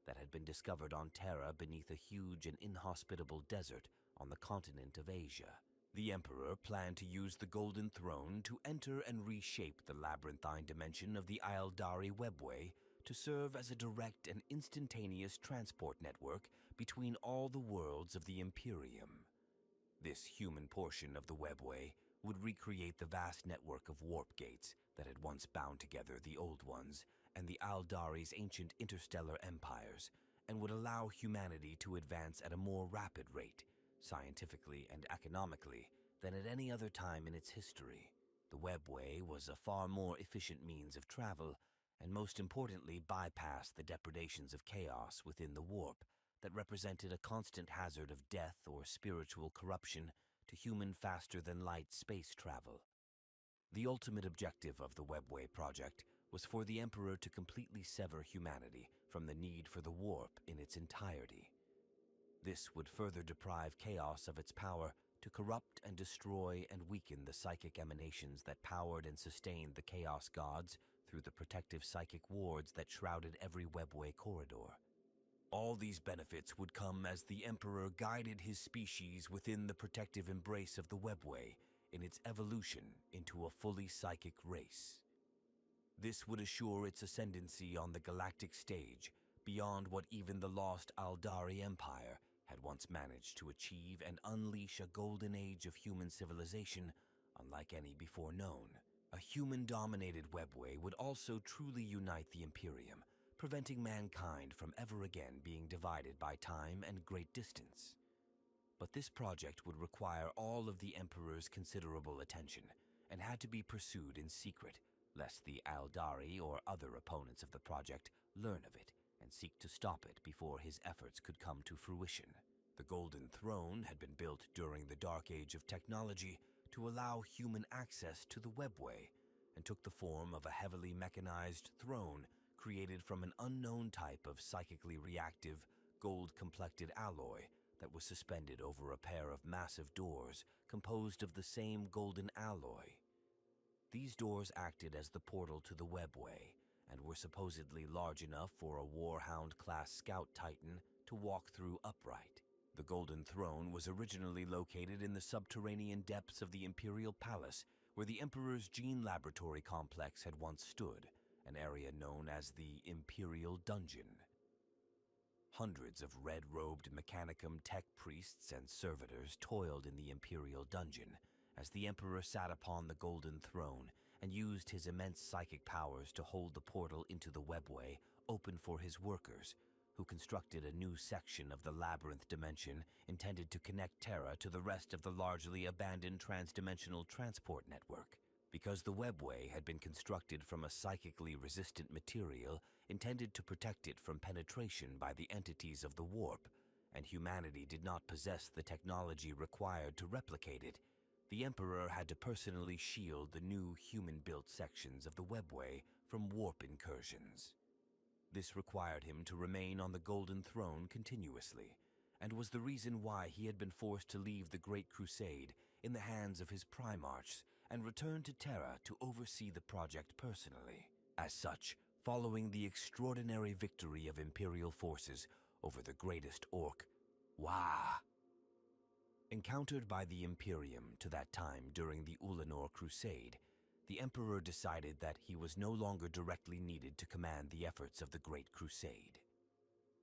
that had been discovered on Terra beneath a huge and inhospitable desert on the continent of Asia. The Emperor planned to use the Golden Throne to enter and reshape the labyrinthine dimension of the Aeldari Webway to serve as a direct and instantaneous transport network between all the worlds of the Imperium. This human portion of the Webway would recreate the vast network of warp gates that had once bound together the Old Ones and the Aeldari's ancient interstellar empires, and would allow humanity to advance at a more rapid rate, scientifically and economically, than at any other time in its history. The Webway was a far more efficient means of travel, and most importantly bypassed the depredations of chaos within the warp that represented a constant hazard of death or spiritual corruption to human faster-than-light space travel. The ultimate objective of the Webway project was for the Emperor to completely sever humanity from the need for the warp in its entirety. This would further deprive chaos of its power to corrupt and destroy and weaken the psychic emanations that powered and sustained the Chaos Gods through the protective psychic wards that shrouded every Webway corridor. All these benefits would come as the Emperor guided his species within the protective embrace of the Webway in its evolution into a fully psychic race. This would assure its ascendancy on the galactic stage beyond what even the lost Aeldari Empire had once managed to achieve, and unleash a golden age of human civilization unlike any before known. A human-dominated Webway would also truly unite the Imperium, preventing mankind from ever again being divided by time and great distance. But this project would require all of the Emperor's considerable attention, and had to be pursued in secret, lest the Aeldari or other opponents of the project learn of it and seek to stop it before his efforts could come to fruition. The Golden Throne had been built during the Dark Age of technology to allow human access to the Webway, and took the form of a heavily mechanized throne created from an unknown type of psychically reactive, gold-complected alloy that was suspended over a pair of massive doors composed of the same golden alloy. These doors acted as the portal to the Webway, and were supposedly large enough for a Warhound-class scout titan to walk through upright. The Golden Throne was originally located in the subterranean depths of the Imperial Palace, where the Emperor's gene laboratory complex had once stood, an area known as the Imperial Dungeon. Hundreds of red-robed Mechanicum tech priests and servitors toiled in the Imperial Dungeon, as the Emperor sat upon the Golden Throne and used his immense psychic powers to hold the portal into the Webway opened for his workers, who constructed a new section of the labyrinth dimension intended to connect Terra to the rest of the largely abandoned transdimensional transport network. Because the Webway had been constructed from a psychically resistant material intended to protect it from penetration by the entities of the warp, and humanity did not possess the technology required to replicate it, the Emperor had to personally shield the new human-built sections of the Webway from warp incursions. This required him to remain on the Golden Throne continuously, and was the reason why he had been forced to leave the Great Crusade in the hands of his primarchs and return to Terra to oversee the project personally. As such, following the extraordinary victory of Imperial forces over the greatest orc, encountered by the Imperium to that time during the Ulanor Crusade, the Emperor decided that he was no longer directly needed to command the efforts of the Great Crusade.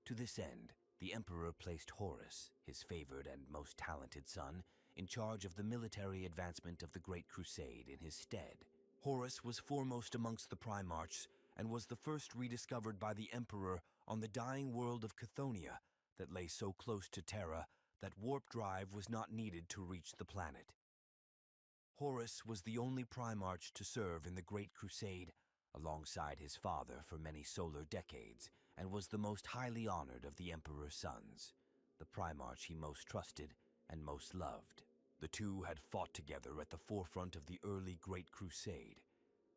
To this end, the Emperor placed Horus, his favored and most talented son, in charge of the military advancement of the Great Crusade in his stead. Horus was foremost amongst the primarchs and was the first rediscovered by the Emperor on the dying world of Chthonia that lay so close to Terra that warp drive was not needed to reach the planet. Horus was the only primarch to serve in the Great Crusade alongside his father for many solar decades, and was the most highly honored of the Emperor's sons, the primarch he most trusted and most loved. The two had fought together at the forefront of the early Great Crusade.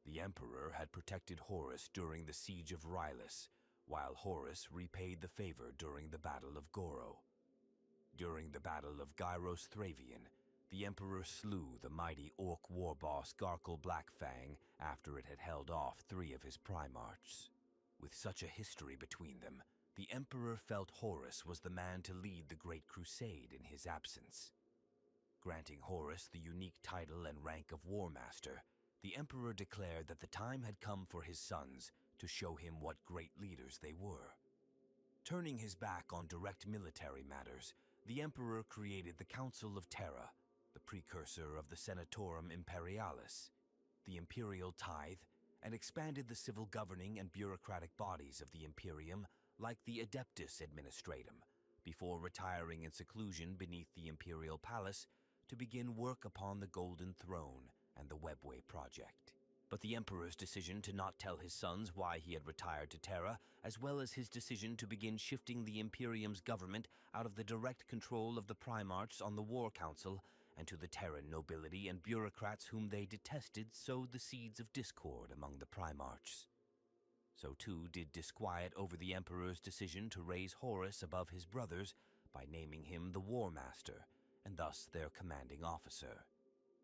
The Emperor had protected Horus during the Siege of Rylus, while Horus repaid the favor during the Battle of Goro. During the Battle of Gyros Thravian, the Emperor slew the mighty orc war boss Garkle Blackfang after it had held off 3 of his primarchs. With such a history between them, the Emperor felt Horus was the man to lead the Great Crusade in his absence. Granting Horus the unique title and rank of War Master, the Emperor declared that the time had come for his sons to show him what great leaders they were. Turning his back on direct military matters, the Emperor created the Council of Terra, the precursor of the Senatorum Imperialis, the Imperial Tithe, and expanded the civil governing and bureaucratic bodies of the Imperium like the Adeptus Administratum, before retiring in seclusion beneath the Imperial Palace to begin work upon the Golden Throne and the Webway project. But the Emperor's decision to not tell his sons why he had retired to Terra, as well as his decision to begin shifting the Imperium's government out of the direct control of the Primarchs on the War Council and to the Terran nobility and bureaucrats whom they detested, sowed the seeds of discord among the Primarchs. So too did disquiet over the Emperor's decision to raise Horus above his brothers by naming him the War Master, and thus their commanding officer.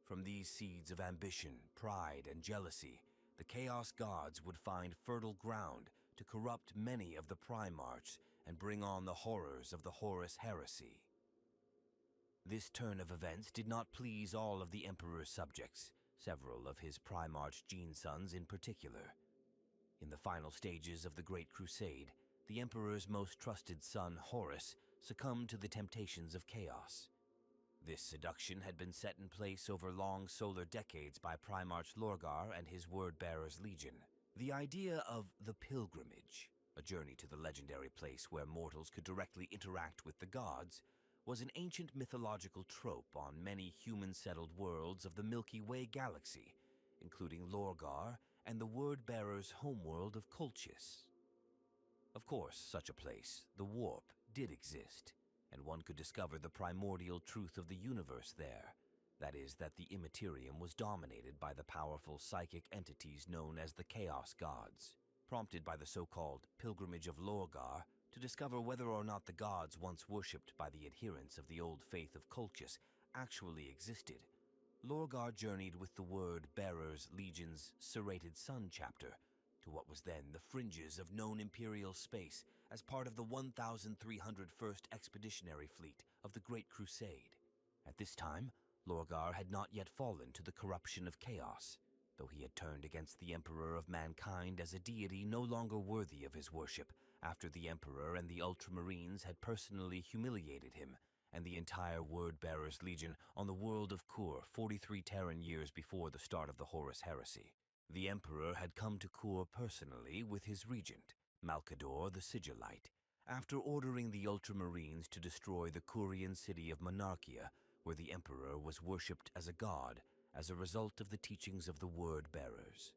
From these seeds of ambition, pride, and jealousy, the Chaos Gods would find fertile ground to corrupt many of the Primarchs and bring on the horrors of the Horus Heresy. This turn of events did not please all of the Emperor's subjects, several of his Primarch gene-sons in particular. In the final stages of the Great Crusade, the Emperor's most trusted son, Horus, succumbed to the temptations of chaos. This seduction had been set in place over long solar decades by Primarch Lorgar and his Word-Bearers Legion. The idea of the pilgrimage, a journey to the legendary place where mortals could directly interact with the gods, was an ancient mythological trope on many human-settled worlds of the Milky Way galaxy, including Lorgar and the Word-Bearers' homeworld of Colchis. Of course, such a place, the Warp, did exist, and one could discover the primordial truth of the universe there. That is, that the Immaterium was dominated by the powerful psychic entities known as the Chaos Gods. Prompted by the so-called Pilgrimage of Lorgar to discover whether or not the gods once worshipped by the adherents of the old faith of Colchis actually existed, Lorgar journeyed with the Word-Bearers Legion's Serrated Sun chapter to what was then the fringes of known Imperial space as part of the 1,301st Expeditionary Fleet of the Great Crusade. At this time, Lorgar had not yet fallen to the corruption of chaos, though he had turned against the Emperor of Mankind as a deity no longer worthy of his worship after the Emperor and the Ultramarines had personally humiliated him and the entire Word-Bearers Legion on the world of Kur 43 Terran years before the start of the Horus Heresy. The Emperor had come to Kur personally with his regent, Malcador the Sigillite, after ordering the Ultramarines to destroy the Curian city of Monarchia, where the Emperor was worshipped as a god as a result of the teachings of the Word-Bearers.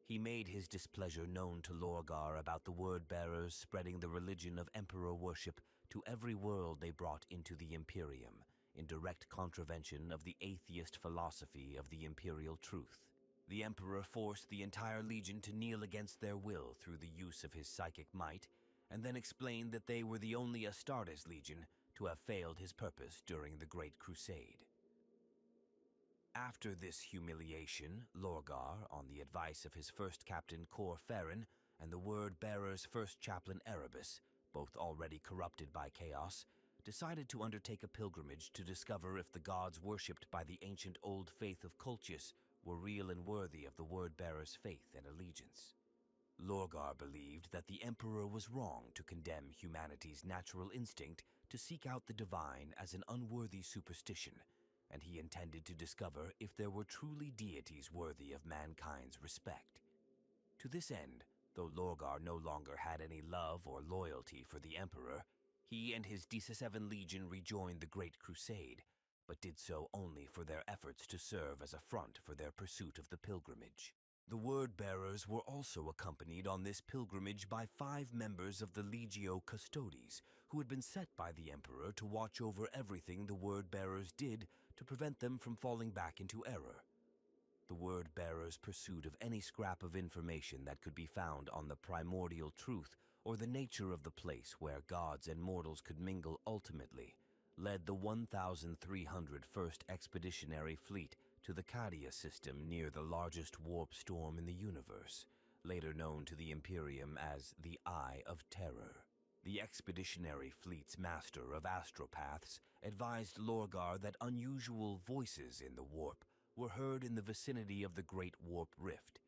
He made his displeasure known to Lorgar about the Word-Bearers spreading the religion of Emperor worship to every world they brought into the Imperium, in direct contravention of the atheist philosophy of the Imperial truth. The Emperor forced the entire Legion to kneel against their will through the use of his psychic might, and then explained that they were the only Astartes Legion to have failed his purpose during the Great Crusade. After this humiliation, Lorgar, on the advice of his first captain Cor Ferrin and the Word-Bearer's first chaplain Erebus, both already corrupted by chaos, decided to undertake a pilgrimage to discover if the gods worshipped by the ancient old faith of Colchis were real and worthy of the Word-Bearer's faith and allegiance. Lorgar believed that the Emperor was wrong to condemn humanity's natural instinct to seek out the divine as an unworthy superstition, and he intended to discover if there were truly deities worthy of mankind's respect. To this end, though Lorgar no longer had any love or loyalty for the Emperor, he and his D7 Legion rejoined the Great Crusade, but did so only for their efforts to serve as a front for their pursuit of the pilgrimage. The Word-Bearers were also accompanied on this pilgrimage by 5 members of the Legio Custodes, who had been set by the Emperor to watch over everything the Word-Bearers did to prevent them from falling back into error. The Word-Bearers' pursuit of any scrap of information that could be found on the primordial truth or the nature of the place where gods and mortals could mingle ultimately led the 1,301st Expeditionary Fleet to the Nikaea system near the largest warp storm in the universe, later known to the Imperium as the Eye of Terror. The Expeditionary Fleet's master of astropaths advised Lorgar that unusual voices in the warp were heard in the vicinity of the Great Warp Rift,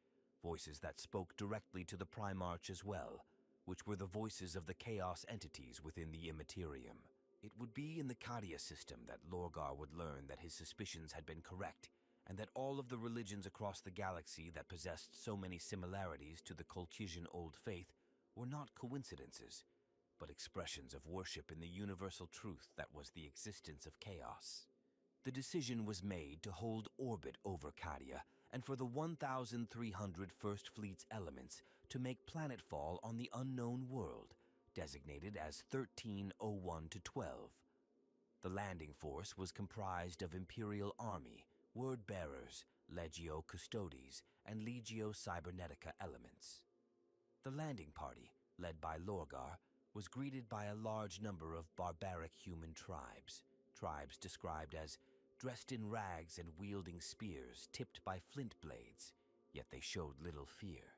voices that spoke directly to the primarchs as well, which were the voices of the chaos entities within the Immaterium. It would be in the Nikaea system that Lorgar would learn that his suspicions had been correct, and that all of the religions across the galaxy that possessed so many similarities to the Colchian Old Faith were not coincidences, but expressions of worship in the universal truth that was the existence of chaos. The decision was made to hold orbit over Nikaea and for the 1,300 First Fleet's elements to make planetfall on the unknown world, designated as 1301-12. The landing force was comprised of Imperial Army, Word-Bearers, Legio Custodes, and Legio Cybernetica elements. The landing party, led by Lorgar, was greeted by a large number of barbaric human tribes described as dressed in rags and wielding spears tipped by flint blades, yet they showed little fear.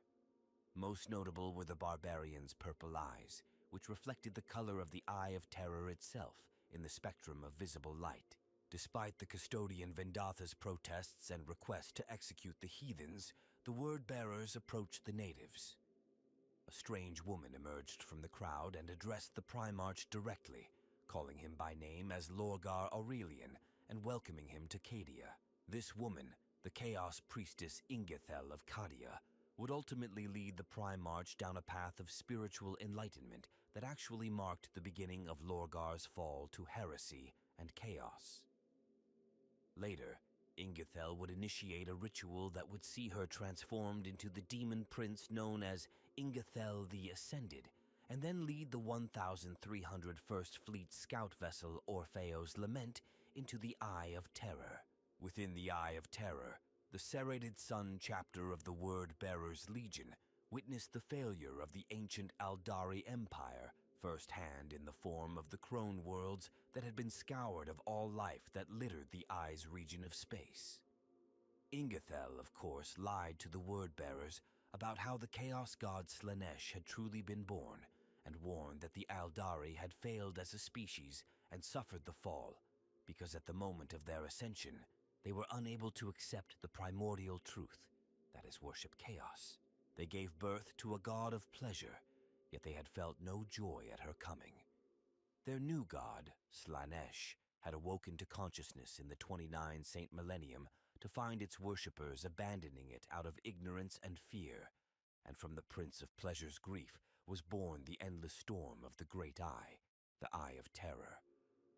Most notable were the barbarians' purple eyes, which reflected the color of the Eye of Terror itself in the spectrum of visible light. Despite the custodian Vendatha's protests and request to execute the heathens, the Word-Bearers approached the natives. A strange woman emerged from the crowd and addressed the Primarch directly, calling him by name as Lorgar Aurelian and welcoming him to Nikaea. This woman, the Chaos Priestess Ingethel of Nikaea, would ultimately lead the Primarch down a path of spiritual enlightenment that actually marked the beginning of Lorgar's fall to heresy and chaos. Later, Ingethel would initiate a ritual that would see her transformed into the demon prince known as Ingethel the Ascended, and then lead the 1,300 First Fleet scout vessel Orpheo's Lament into the Eye of Terror. Within the Eye of Terror, the serrated sun chapter of the Word-Bearers Legion witnessed the failure of the ancient Aldari Empire, firsthand in the form of the Crone worlds that had been scoured of all life that littered the Eye's region of space. Ingethel, of course, lied to the Word-Bearers about how the Chaos god Slaanesh had truly been born, and warned that the Aldari had failed as a species and suffered the fall, because at the moment of their ascension, they were unable to accept the primordial truth, that is, worship chaos. They gave birth to a god of pleasure, yet they had felt no joy at her coming. Their new god, Slaanesh, had awoken to consciousness in the 29 St. Millennium to find its worshippers abandoning it out of ignorance and fear, and from the Prince of Pleasure's grief was born the endless storm of the Great Eye, the Eye of Terror,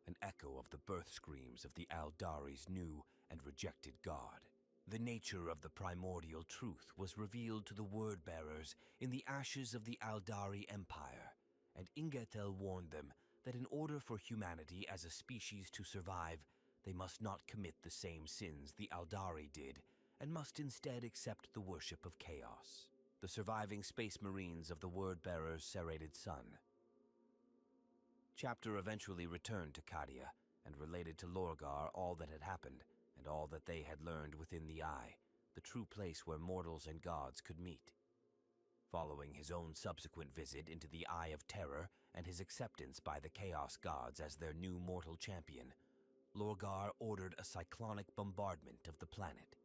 an echo of the birth screams of the Aldari's new and rejected god. The nature of the primordial truth was revealed to the word-bearers in the ashes of the Aldari Empire, and Ingetel warned them that in order for humanity as a species to survive, they must not commit the same sins the Aldari did, and must instead accept the worship of chaos. The surviving space marines of the word-bearer's serrated sun. Chapter eventually returned to Cadia and related to Lorgar all that had happened and all that they had learned within the Eye, the true place where mortals and gods could meet. Following his own subsequent visit into the Eye of Terror and his acceptance by the Chaos Gods as their new mortal champion, Lorgar ordered a cyclonic bombardment of the planet.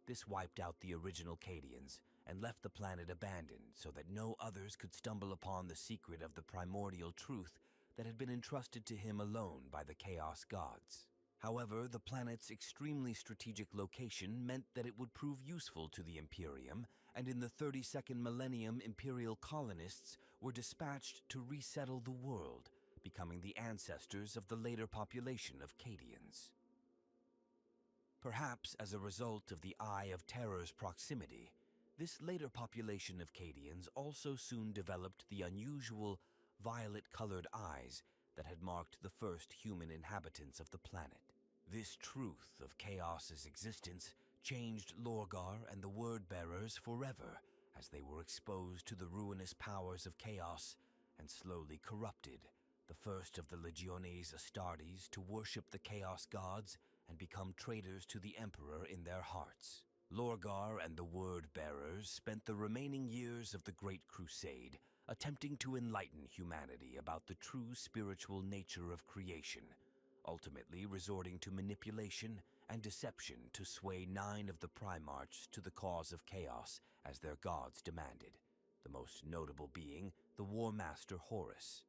This wiped out the original Cadians and left the planet abandoned so that no others could stumble upon the secret of the primordial truth that had been entrusted to him alone by the Chaos Gods. However, the planet's extremely strategic location meant that it would prove useful to the Imperium, and in the 32nd Millennium, Imperial colonists were dispatched to resettle the world, becoming the ancestors of the later population of Cadians. Perhaps as a result of the Eye of Terror's proximity, this later population of Cadians also soon developed the unusual violet-colored eyes that had marked the first human inhabitants of the planet. This truth of Chaos's existence changed Lorgar and the Word-Bearers forever as they were exposed to the ruinous powers of Chaos and slowly corrupted, the first of the Legiones Astartes to worship the Chaos Gods and become traitors to the Emperor in their hearts. Lorgar and the Word-Bearers spent the remaining years of the Great Crusade attempting to enlighten humanity about the true spiritual nature of creation, ultimately resorting to manipulation and deception to sway 9 of the primarchs to the cause of chaos as their gods demanded, the most notable being the War Master Horus.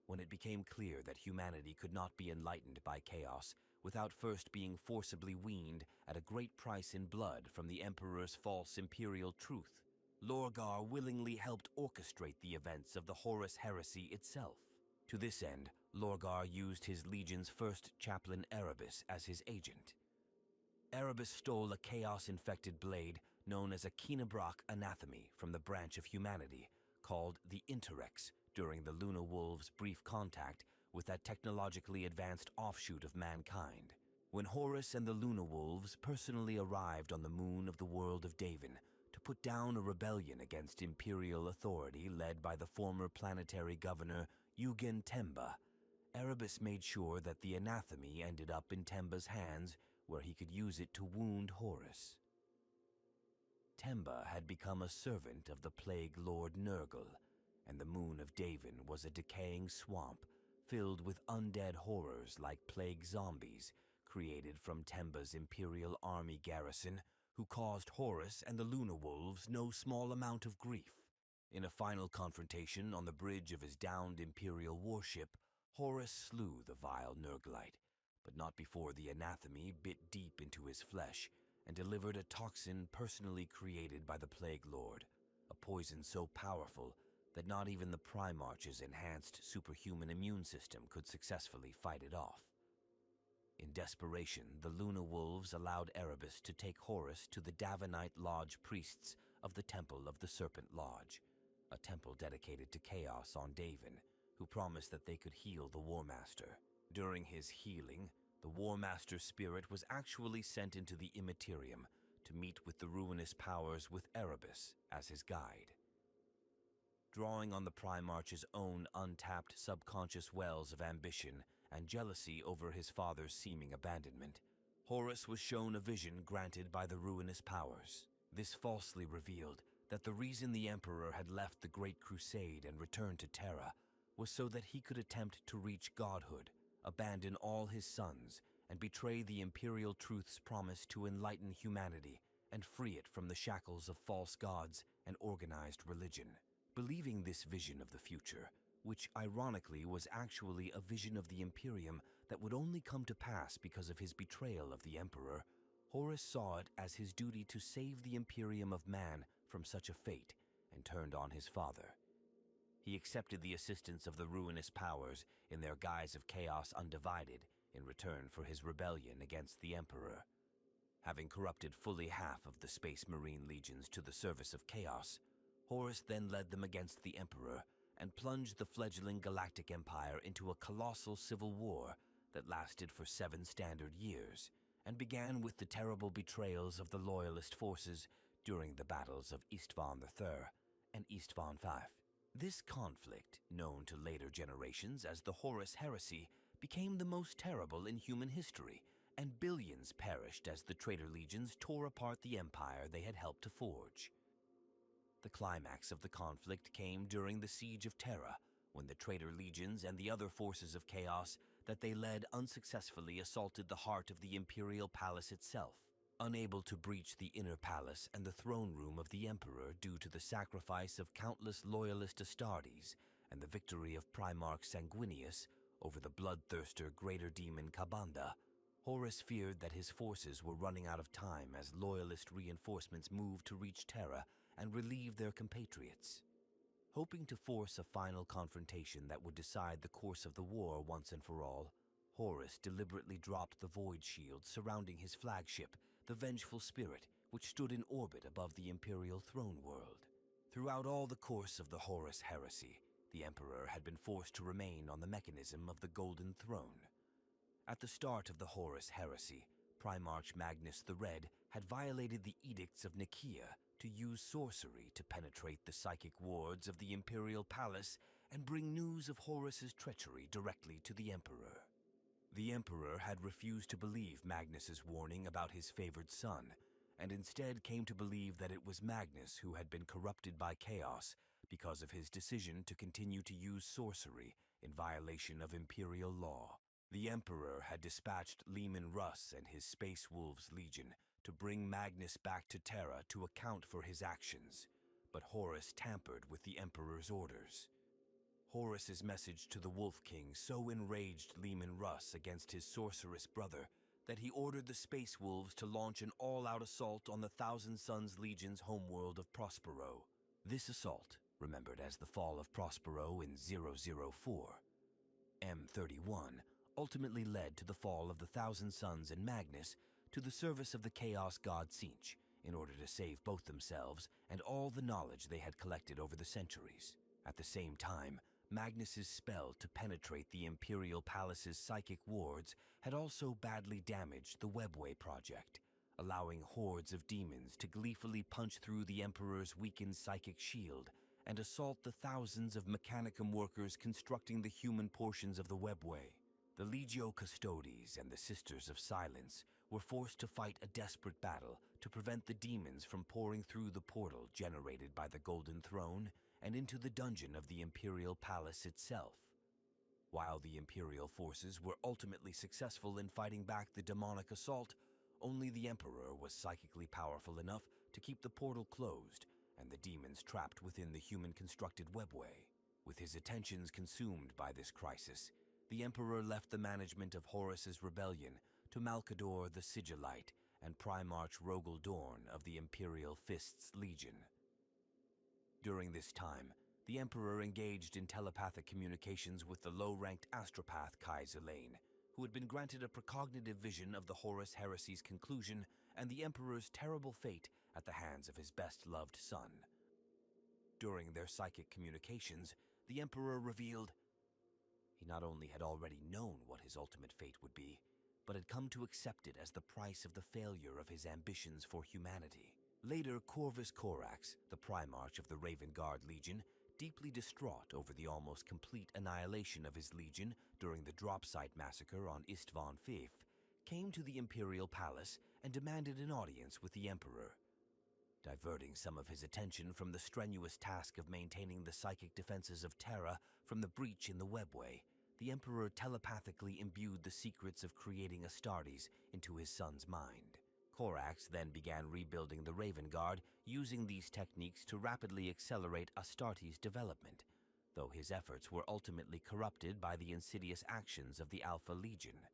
When it became clear that humanity could not be enlightened by chaos without first being forcibly weaned at a great price in blood from the Emperor's false imperial truth, Lorgar willingly helped orchestrate the events of the Horus Heresy itself. To this end, Lorgar used his legion's first chaplain Erebus as his agent. Erebus stole a chaos-infected blade known as a Kenebrock anatheme from the branch of humanity called the Interrex during the Luna Wolves' brief contact with that technologically advanced offshoot of mankind. When Horus and the Luna Wolves personally arrived on the moon of the world of Davin to put down a rebellion against Imperial authority led by the former planetary governor Eugen Temba, Erebus made sure that the anatheme ended up in Temba's hands where he could use it to wound Horus. Temba had become a servant of the Plague Lord Nurgle, and the moon of Davin was a decaying swamp filled with undead horrors like plague zombies created from Temba's Imperial army garrison who caused Horus and the Luna Wolves no small amount of grief. In a final confrontation on the bridge of his downed Imperial warship, Horus slew the vile Nurglite, but not before the anatheme bit deep into his flesh and delivered a toxin personally created by the Plague Lord, a poison so powerful that not even the Primarch's enhanced superhuman immune system could successfully fight it off. In desperation, the Luna Wolves allowed Erebus to take Horus to the Davinite Lodge priests of the Temple of the Serpent Lodge, a temple dedicated to chaos on Davin, who promised that they could heal the War Master. During his healing, the War Master's spirit was actually sent into the Imperium to meet with the ruinous powers with Erebus as his guide. Drawing on the Primarch's own untapped subconscious wells of ambition and jealousy over his father's seeming abandonment, Horus was shown a vision granted by the ruinous powers. This falsely revealed that the reason the Emperor had left the Great Crusade and returned to Terra was so that he could attempt to reach godhood, abandon all his sons, and betray the Imperial truth's promise to enlighten humanity and free it from the shackles of false gods and organized religion. Believing this vision of the future, which ironically was actually a vision of the Imperium that would only come to pass because of his betrayal of the Emperor, Horus saw it as his duty to save the Imperium of man from such a fate and turned on his father. He accepted the assistance of the ruinous powers in their guise of chaos undivided in return for his rebellion against the Emperor. Having corrupted fully half of the Space Marine legions to the service of chaos, Horus then led them against the Emperor and plunged the fledgling galactic empire into a colossal civil war that lasted for 7 standard years and began with the terrible betrayals of the loyalist forces during the battles of Istvan III and Istvan V. This conflict, known to later generations as the Horus Heresy, became the most terrible in human history, and billions perished as the traitor legions tore apart the empire they had helped to forge. The climax of the conflict came during the Siege of Terra, when the traitor legions and the other forces of chaos that they led unsuccessfully assaulted the heart of the Imperial palace itself. Unable to breach the inner palace and the throne room of the Emperor due to the sacrifice of countless loyalist astartes and the victory of Primarch Sanguinius over the bloodthirster greater demon Kabanda, Horus feared that his forces were running out of time as loyalist reinforcements moved to reach Terra and relieve their compatriots. Hoping to force a final confrontation that would decide the course of the war once and for all, Horus deliberately dropped the void shield surrounding his flagship, the Vengeful Spirit, which stood in orbit above the Imperial throne world. Throughout all the course of the Horus Heresy, the Emperor had been forced to remain on the mechanism of the Golden Throne. At the start of the Horus Heresy, Primarch Magnus the Red had violated the edicts of Nikaea to use sorcery to penetrate the psychic wards of the Imperial palace and bring news of Horus's treachery directly to the Emperor. The Emperor had refused to believe Magnus's warning about his favored son, and instead came to believe that it was Magnus who had been corrupted by chaos because of his decision to continue to use sorcery in violation of Imperial law. The Emperor had dispatched Leman Russ and his Space Wolves Legion to bring Magnus back to Terra to account for his actions, but Horus tampered with the Emperor's orders. Horus's message to the Wolf King so enraged Leman Russ against his sorceress brother that he ordered the Space Wolves to launch an all-out assault on the Thousand Suns Legion's homeworld of Prospero. This assault, remembered as the fall of Prospero in 004, M31, ultimately led to the fall of the Thousand Suns and Magnus to the service of the Chaos God Tzeentch in order to save both themselves and all the knowledge they had collected over the centuries. At the same time, Magnus's spell to penetrate the Imperial Palace's psychic wards had also badly damaged the Webway project, allowing hordes of demons to gleefully punch through the Emperor's weakened psychic shield and assault the thousands of Mechanicum workers constructing the human portions of the Webway. The Legio Custodes and the Sisters of Silence were forced to fight a desperate battle to prevent the demons from pouring through the portal generated by the Golden Throne and into the dungeon of the Imperial Palace itself. While the Imperial forces were ultimately successful in fighting back the demonic assault, only the Emperor was psychically powerful enough to keep the portal closed and the demons trapped within the human-constructed Webway. With his attentions consumed by this crisis, the Emperor left the management of Horus's rebellion to Malkador the Sigillite and Primarch Rogel Dorn of the Imperial Fists Legion. During this time, the Emperor engaged in telepathic communications with the low-ranked astropath Kai Zelaine, who had been granted a precognitive vision of the Horus Heresy's conclusion and the Emperor's terrible fate at the hands of his best-loved son. During their psychic communications, the Emperor revealed he not only had already known what his ultimate fate would be, but had come to accept it as the price of the failure of his ambitions for humanity. Later, Corvus Corax, the Primarch of the Raven Guard Legion, deeply distraught over the almost complete annihilation of his legion during the drop site massacre on Istvan V, came to the Imperial Palace and demanded an audience with the Emperor. Diverting some of his attention from the strenuous task of maintaining the psychic defenses of Terra from the breach in the Webway, the Emperor telepathically imbued the secrets of creating astartes into his son's mind. Corax then began rebuilding the Raven Guard using these techniques to rapidly accelerate Astartes' development, though his efforts were ultimately corrupted by the insidious actions of the Alpha Legion.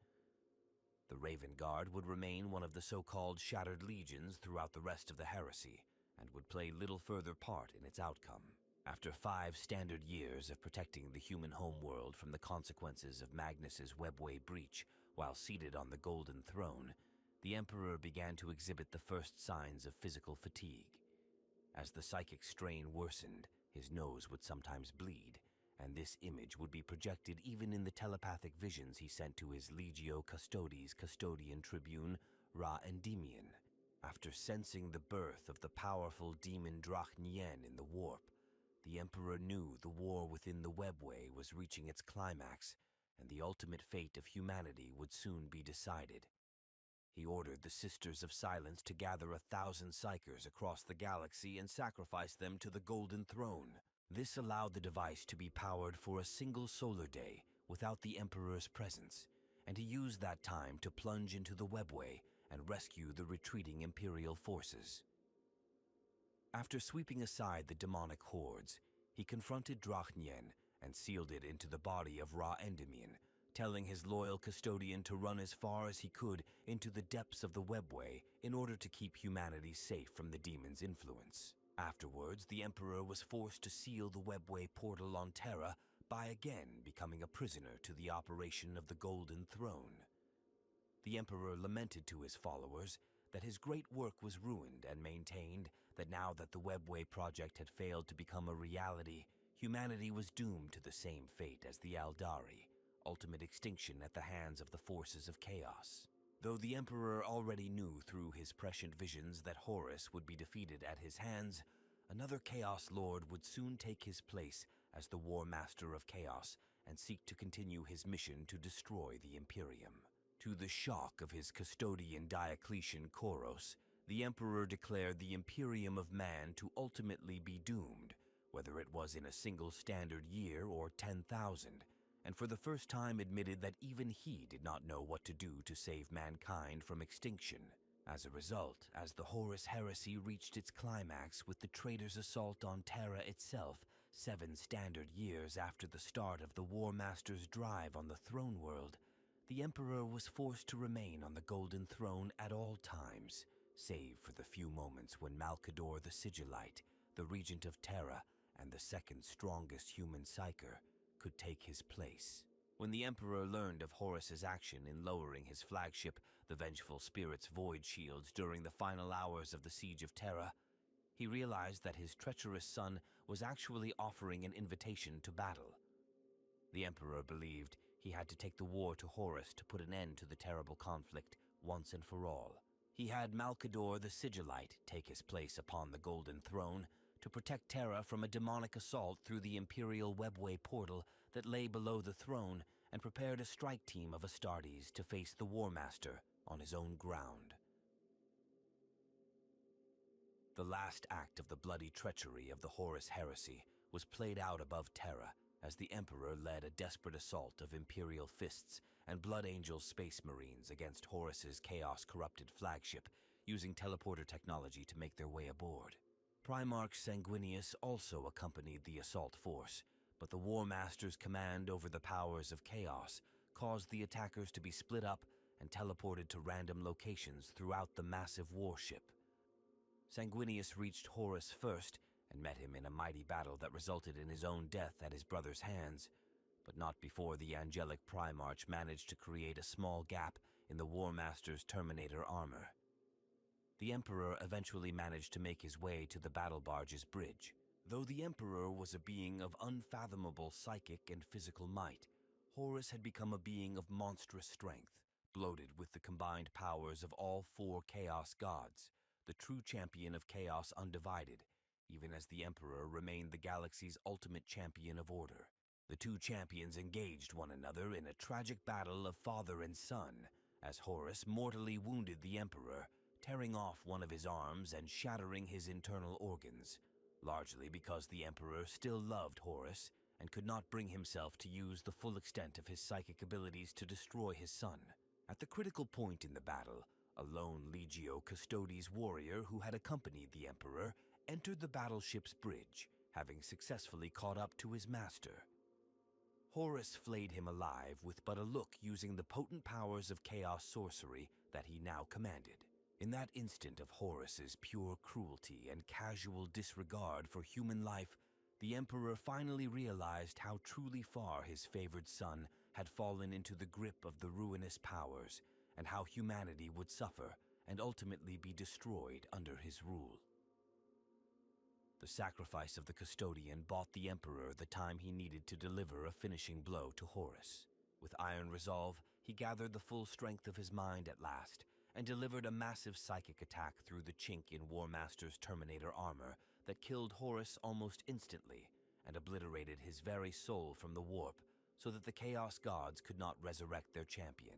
The Raven Guard would remain one of the so-called Shattered Legions throughout the rest of the heresy, and would play little further part in its outcome. After 5 standard years of protecting the human homeworld from the consequences of Magnus's Webway breach while seated on the Golden Throne, the Emperor began to exhibit the first signs of physical fatigue. As the psychic strain worsened, his nose would sometimes bleed, and this image would be projected even in the telepathic visions he sent to his Legio Custodes custodian tribune, Ra-Endymion. After sensing the birth of the powerful demon Drachnien in the warp, the Emperor knew the war within the Webway was reaching its climax, and the ultimate fate of humanity would soon be decided. He ordered the Sisters of Silence to gather 1,000 Psykers across the galaxy and sacrifice them to the Golden Throne. This allowed the device to be powered for a single solar day without the Emperor's presence, and he used that time to plunge into the Webway and rescue the retreating Imperial forces. After sweeping aside the demonic hordes, he confronted Drachnien and sealed it into the body of Ra-Endymion, telling his loyal custodian to run as far as he could into the depths of the Webway in order to keep humanity safe from the demon's influence. Afterwards, the Emperor was forced to seal the Webway portal on Terra by again becoming a prisoner to the operation of the Golden Throne. The Emperor lamented to his followers that his great work was ruined and maintained that now that the Webway project had failed to become a reality, humanity was doomed to the same fate as the Aldari, ultimate extinction at the hands of the forces of chaos. Though the Emperor already knew through his prescient visions that Horus would be defeated at his hands, another Chaos Lord would soon take his place as the War Master of Chaos and seek to continue his mission to destroy the Imperium. To the shock of his custodian Diocletian Koros, the Emperor declared the Imperium of Man to ultimately be doomed, whether it was in a single standard year or 10,000, and for the first time admitted that even he did not know what to do to save mankind from extinction. As a result, as the Horus Heresy reached its climax with the traitors' assault on Terra itself, 7 standard years after the start of the War Master's drive on the throne world, the Emperor was forced to remain on the Golden Throne at all times, save for the few moments when Malkador the Sigillite, the Regent of Terra, and the second strongest human Psyker, could take his place. When the Emperor learned of Horus's action in lowering his flagship, the Vengeful Spirit's Void Shields, during the final hours of the Siege of Terra, he realized that his treacherous son was actually offering an invitation to battle. The Emperor believed he had to take the war to Horus to put an end to the terrible conflict once and for all. He had Malkador the Sigillite take his place upon the Golden Throne to protect Terra from a demonic assault through the Imperial Webway portal that lay below the throne, and prepared a strike team of astartes to face the War Master on his own ground. The last act of the bloody treachery of the Horus Heresy was played out above Terra as the Emperor led a desperate assault of Imperial fists and Blood Angel Space Marines against Horus's chaos-corrupted flagship, using teleporter technology to make their way aboard. Primarch Sanguinius also accompanied the assault force, but the War Master's command over the powers of chaos caused the attackers to be split up and teleported to random locations throughout the massive warship. Sanguinius reached Horus first and met him in a mighty battle that resulted in his own death at his brother's hands, but not before the angelic Primarch managed to create a small gap in the War Master's Terminator armor. The Emperor eventually managed to make his way to the battle barge's bridge. Though the Emperor was a being of unfathomable psychic and physical might, Horus had become a being of monstrous strength, bloated with the combined powers of all 4 Chaos gods, the true champion of Chaos undivided, even as the Emperor remained the galaxy's ultimate champion of order. The two champions engaged one another in a tragic battle of father and son, as Horus mortally wounded the Emperor, tearing off one of his arms and shattering his internal organs, largely because the Emperor still loved Horus and could not bring himself to use the full extent of his psychic abilities to destroy his son. At the critical point in the battle, a lone Legio Custodes warrior who had accompanied the Emperor entered the battleship's bridge, having successfully caught up to his master. Horus flayed him alive with but a look, using the potent powers of chaos sorcery that he now commanded. In that instant of Horus's pure cruelty and casual disregard for human life, the Emperor finally realized how truly far his favored son had fallen into the grip of the ruinous powers, and how humanity would suffer and ultimately be destroyed under his rule. The sacrifice of the custodian bought the Emperor the time he needed to deliver a finishing blow to Horus. With iron resolve, he gathered the full strength of his mind at last, and delivered a massive psychic attack through the chink in War Master's Terminator armor that killed Horus almost instantly, and obliterated his very soul from the warp, so that the Chaos Gods could not resurrect their champion.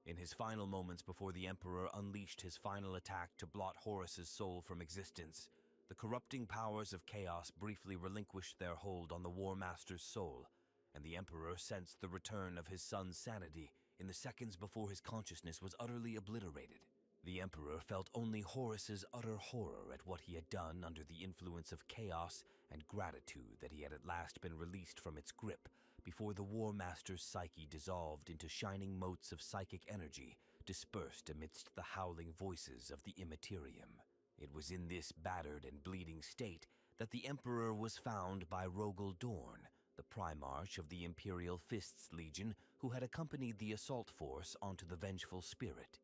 In his final moments before the Emperor unleashed his final attack to blot Horus's soul from existence, the corrupting powers of chaos briefly relinquished their hold on the War Master's soul, and the Emperor sensed the return of his son's sanity in the seconds before his consciousness was utterly obliterated. The Emperor felt only Horus's utter horror at what he had done under the influence of chaos, and gratitude that he had at last been released from its grip before the War Master's psyche dissolved into shining motes of psychic energy dispersed amidst the howling voices of the Imperium. It was in this battered and bleeding state that the Emperor was found by Rogel Dorn, the primarch of the Imperial Fists Legion, who had accompanied the assault force onto the Vengeful Spirit.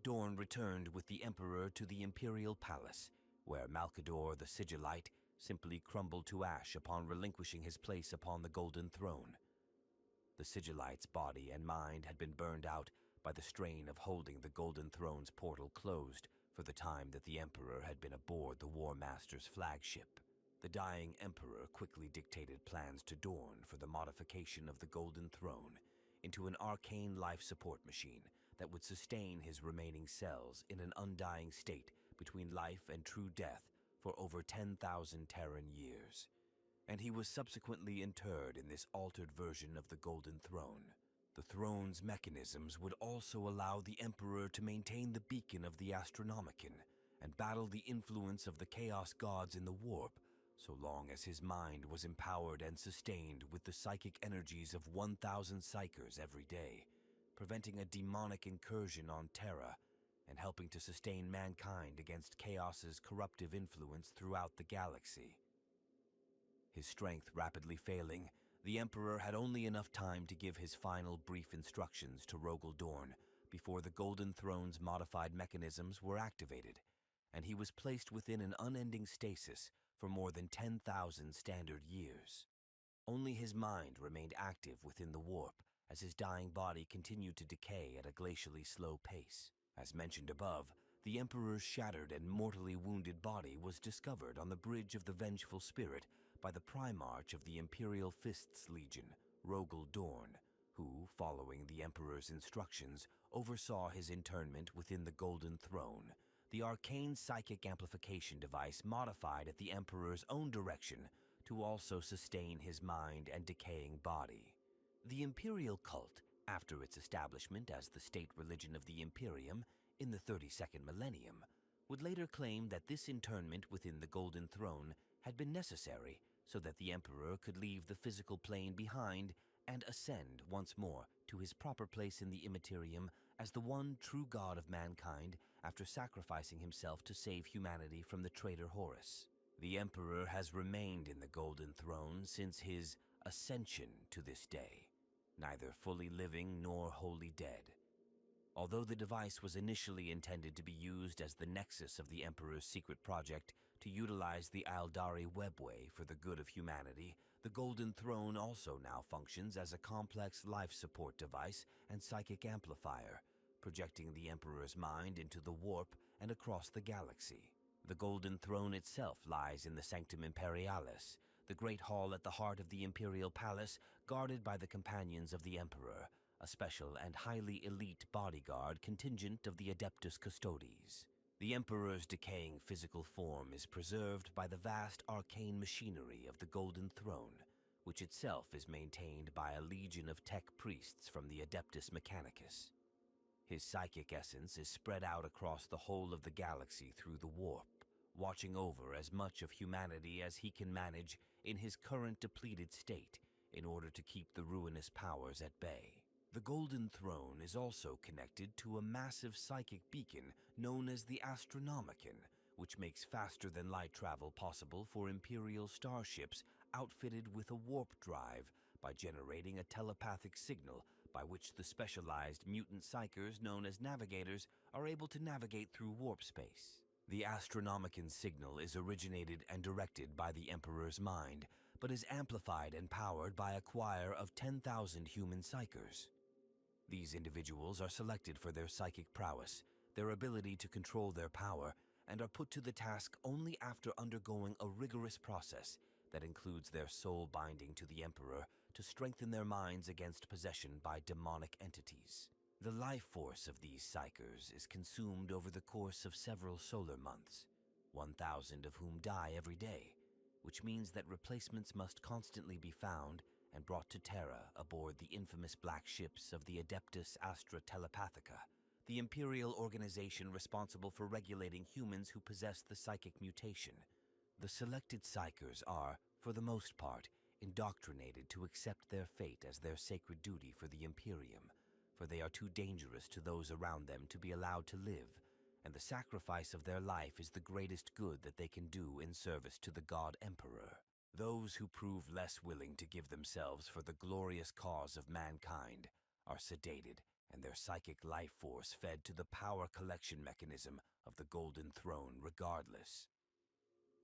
Dorn returned with the Emperor to the Imperial Palace, where Malkador the Sigillite simply crumbled to ash upon relinquishing his place upon the Golden Throne. The Sigillite's body and mind had been burned out by the strain of holding the Golden Throne's portal closed for the time that the Emperor had been aboard the War Master's flagship. The dying Emperor quickly dictated plans to Dorn for the modification of the Golden Throne into an arcane life support machine that would sustain his remaining cells in an undying state between life and true death for over 10,000 Terran years. And he was subsequently interred in this altered version of the Golden Throne. The throne's mechanisms would also allow the Emperor to maintain the beacon of the Astronomicon and battle the influence of the Chaos Gods in the warp, so long as his mind was empowered and sustained with the psychic energies of 1,000 psychers every day, preventing a demonic incursion on Terra and helping to sustain mankind against Chaos's corruptive influence throughout the galaxy. His strength rapidly failing, the Emperor had only enough time to give his final brief instructions to Rogel Dorn before the Golden Throne's modified mechanisms were activated, and he was placed within an unending stasis for more than 10,000 standard years. Only his mind remained active within the warp as his dying body continued to decay at a glacially slow pace. As mentioned above, the Emperor's shattered and mortally wounded body was discovered on the bridge of the Vengeful Spirit by the primarch of the Imperial Fists Legion, Rogel Dorn, who, following the Emperor's instructions, oversaw his internment within the Golden Throne, the arcane psychic amplification device modified at the Emperor's own direction to also sustain his mind and decaying body. The Imperial cult, after its establishment as the state religion of the Imperium in the 32nd millennium, would later claim that this internment within the Golden Throne had been necessary so that the Emperor could leave the physical plane behind and ascend once more to his proper place in the Imperium as the one true god of mankind after sacrificing himself to save humanity from the traitor Horus. The Emperor has remained in the Golden Throne since his ascension to this day, neither fully living nor wholly dead. Although the device was initially intended to be used as the nexus of the Emperor's secret project to utilize the Aldari Webway for the good of humanity, the Golden Throne also now functions as a complex life support device and psychic amplifier, projecting the Emperor's mind into the warp and across the galaxy. The Golden Throne itself lies in the Sanctum Imperialis, the great hall at the heart of the Imperial Palace, guarded by the companions of the Emperor, a special and highly elite bodyguard contingent of the Adeptus Custodes. The Emperor's decaying physical form is preserved by the vast arcane machinery of the Golden Throne, which itself is maintained by a legion of tech priests from the Adeptus Mechanicus. His psychic essence is spread out across the whole of the galaxy through the warp, watching over as much of humanity as he can manage in his current depleted state in order to keep the ruinous powers at bay. The Golden Throne is also connected to a massive psychic beacon known as the Astronomicon, which makes faster-than-light travel possible for Imperial starships outfitted with a warp drive by generating a telepathic signal by which the specialized mutant psychers known as navigators are able to navigate through warp space. The Astronomicon signal is originated and directed by the Emperor's mind, but is amplified and powered by a choir of 10,000 human psychers. These individuals are selected for their psychic prowess, their ability to control their power, and are put to the task only after undergoing a rigorous process that includes their soul binding to the Emperor to strengthen their minds against possession by demonic entities. The life force of these psychers is consumed over the course of several solar months, 1,000 of whom die every day, which means that replacements must constantly be found and brought to Terra aboard the infamous black ships of the Adeptus Astra Telepathica, the Imperial organization responsible for regulating humans who possess the psychic mutation. The selected psychers are, for the most part, indoctrinated to accept their fate as their sacred duty for the Imperium, for they are too dangerous to those around them to be allowed to live, and the sacrifice of their life is the greatest good that they can do in service to the God Emperor. Those who prove less willing to give themselves for the glorious cause of mankind are sedated and their psychic life force fed to the power collection mechanism of the Golden Throne regardless.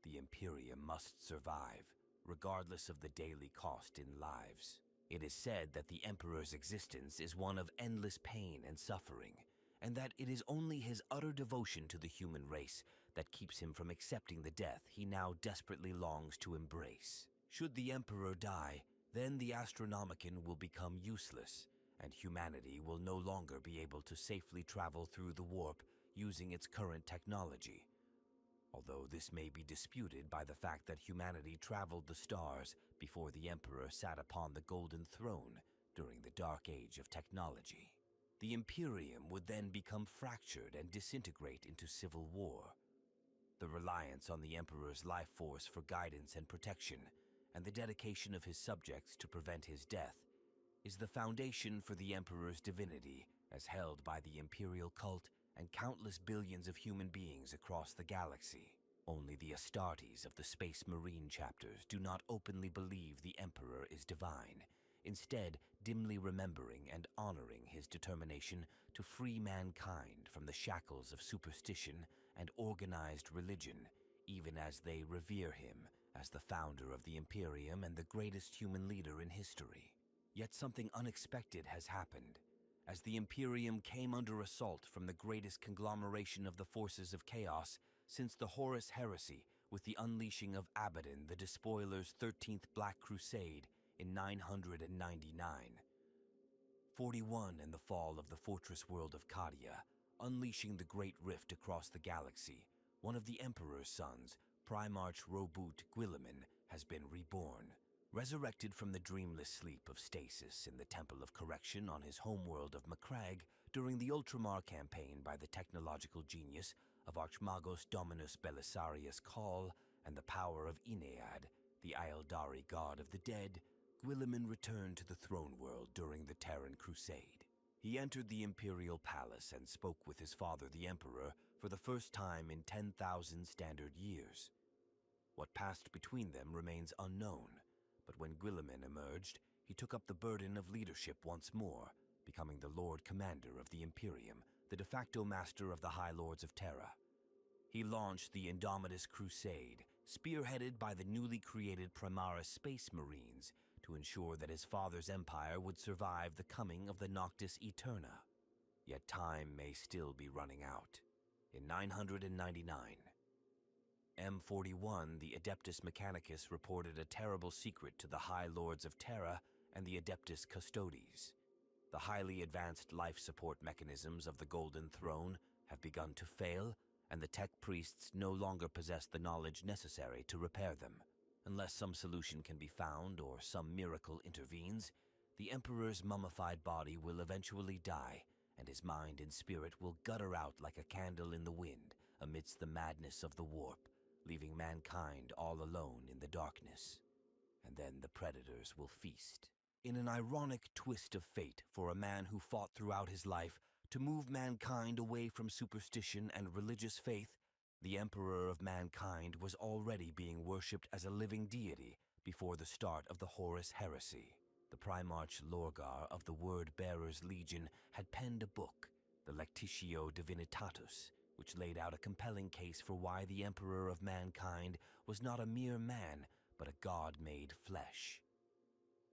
The Imperium must survive, regardless of the daily cost in lives. It is said that the Emperor's existence is one of endless pain and suffering, and that it is only his utter devotion to the human race that keeps him from accepting the death he now desperately longs to embrace. Should the Emperor die, then the Astronomicon will become useless, and humanity will no longer be able to safely travel through the warp using its current technology. Although this may be disputed by the fact that humanity traveled the stars before the Emperor sat upon the Golden Throne during the Dark Age of technology. The Imperium would then become fractured and disintegrate into civil war. The reliance on the Emperor's life force for guidance and protection, and the dedication of his subjects to prevent his death, is the foundation for the Emperor's divinity as held by the Imperial cult and countless billions of human beings across the galaxy. Only the astartes of the Space Marine chapters do not openly believe the Emperor is divine, instead dimly remembering and honoring his determination to free mankind from the shackles of superstition and organized religion, even as they revere him as the founder of the Imperium and the greatest human leader in history. Yet something unexpected has happened. As the Imperium came under assault from the greatest conglomeration of the forces of chaos since the Horus Heresy, with the unleashing of Abaddon, the Despoiler's 13th Black Crusade in 999. 41 and the fall of the fortress world of Cadia, unleashing the Great Rift across the galaxy, one of the Emperor's sons, Primarch Robut Guilliman, has been reborn. Resurrected from the dreamless sleep of stasis in the Temple of Correction on his homeworld of Macragge during the Ultramar campaign by the technological genius of Archmagos Dominus Belisarius Call and the power of Enead, the Aeldari god of the dead, Guilliman returned to the throne world during the Terran Crusade. He entered the Imperial palace and spoke with his father the Emperor for the first time in 10,000 standard years. What passed between them remains unknown, but when Guilliman emerged, he took up the burden of leadership once more, becoming the Lord Commander of the Imperium, the de facto master of the High Lords of Terra. He launched the Indomitus Crusade, spearheaded by the newly created Primaris Space Marines, to ensure that his father's empire would survive the coming of the Noctis Eterna. Yet time may still be running out. In 999, M41, the Adeptus Mechanicus, reported a terrible secret to the High Lords of Terra and the Adeptus Custodes. The highly advanced life support mechanisms of the Golden Throne have begun to fail, and the tech priests no longer possess the knowledge necessary to repair them. Unless some solution can be found or some miracle intervenes, the Emperor's mummified body will eventually die, and his mind and spirit will gutter out like a candle in the wind amidst the madness of the warp, leaving mankind all alone in the darkness. And then the predators will feast. In an ironic twist of fate for a man who fought throughout his life to move mankind away from superstition and religious faith, the Emperor of Mankind was already being worshipped as a living deity before the start of the Horus Heresy. The primarch Lorgar of the Word-Bearers Legion had penned a book, the Lectitio Divinitatus, which laid out a compelling case for why the Emperor of Mankind was not a mere man, but a god-made flesh.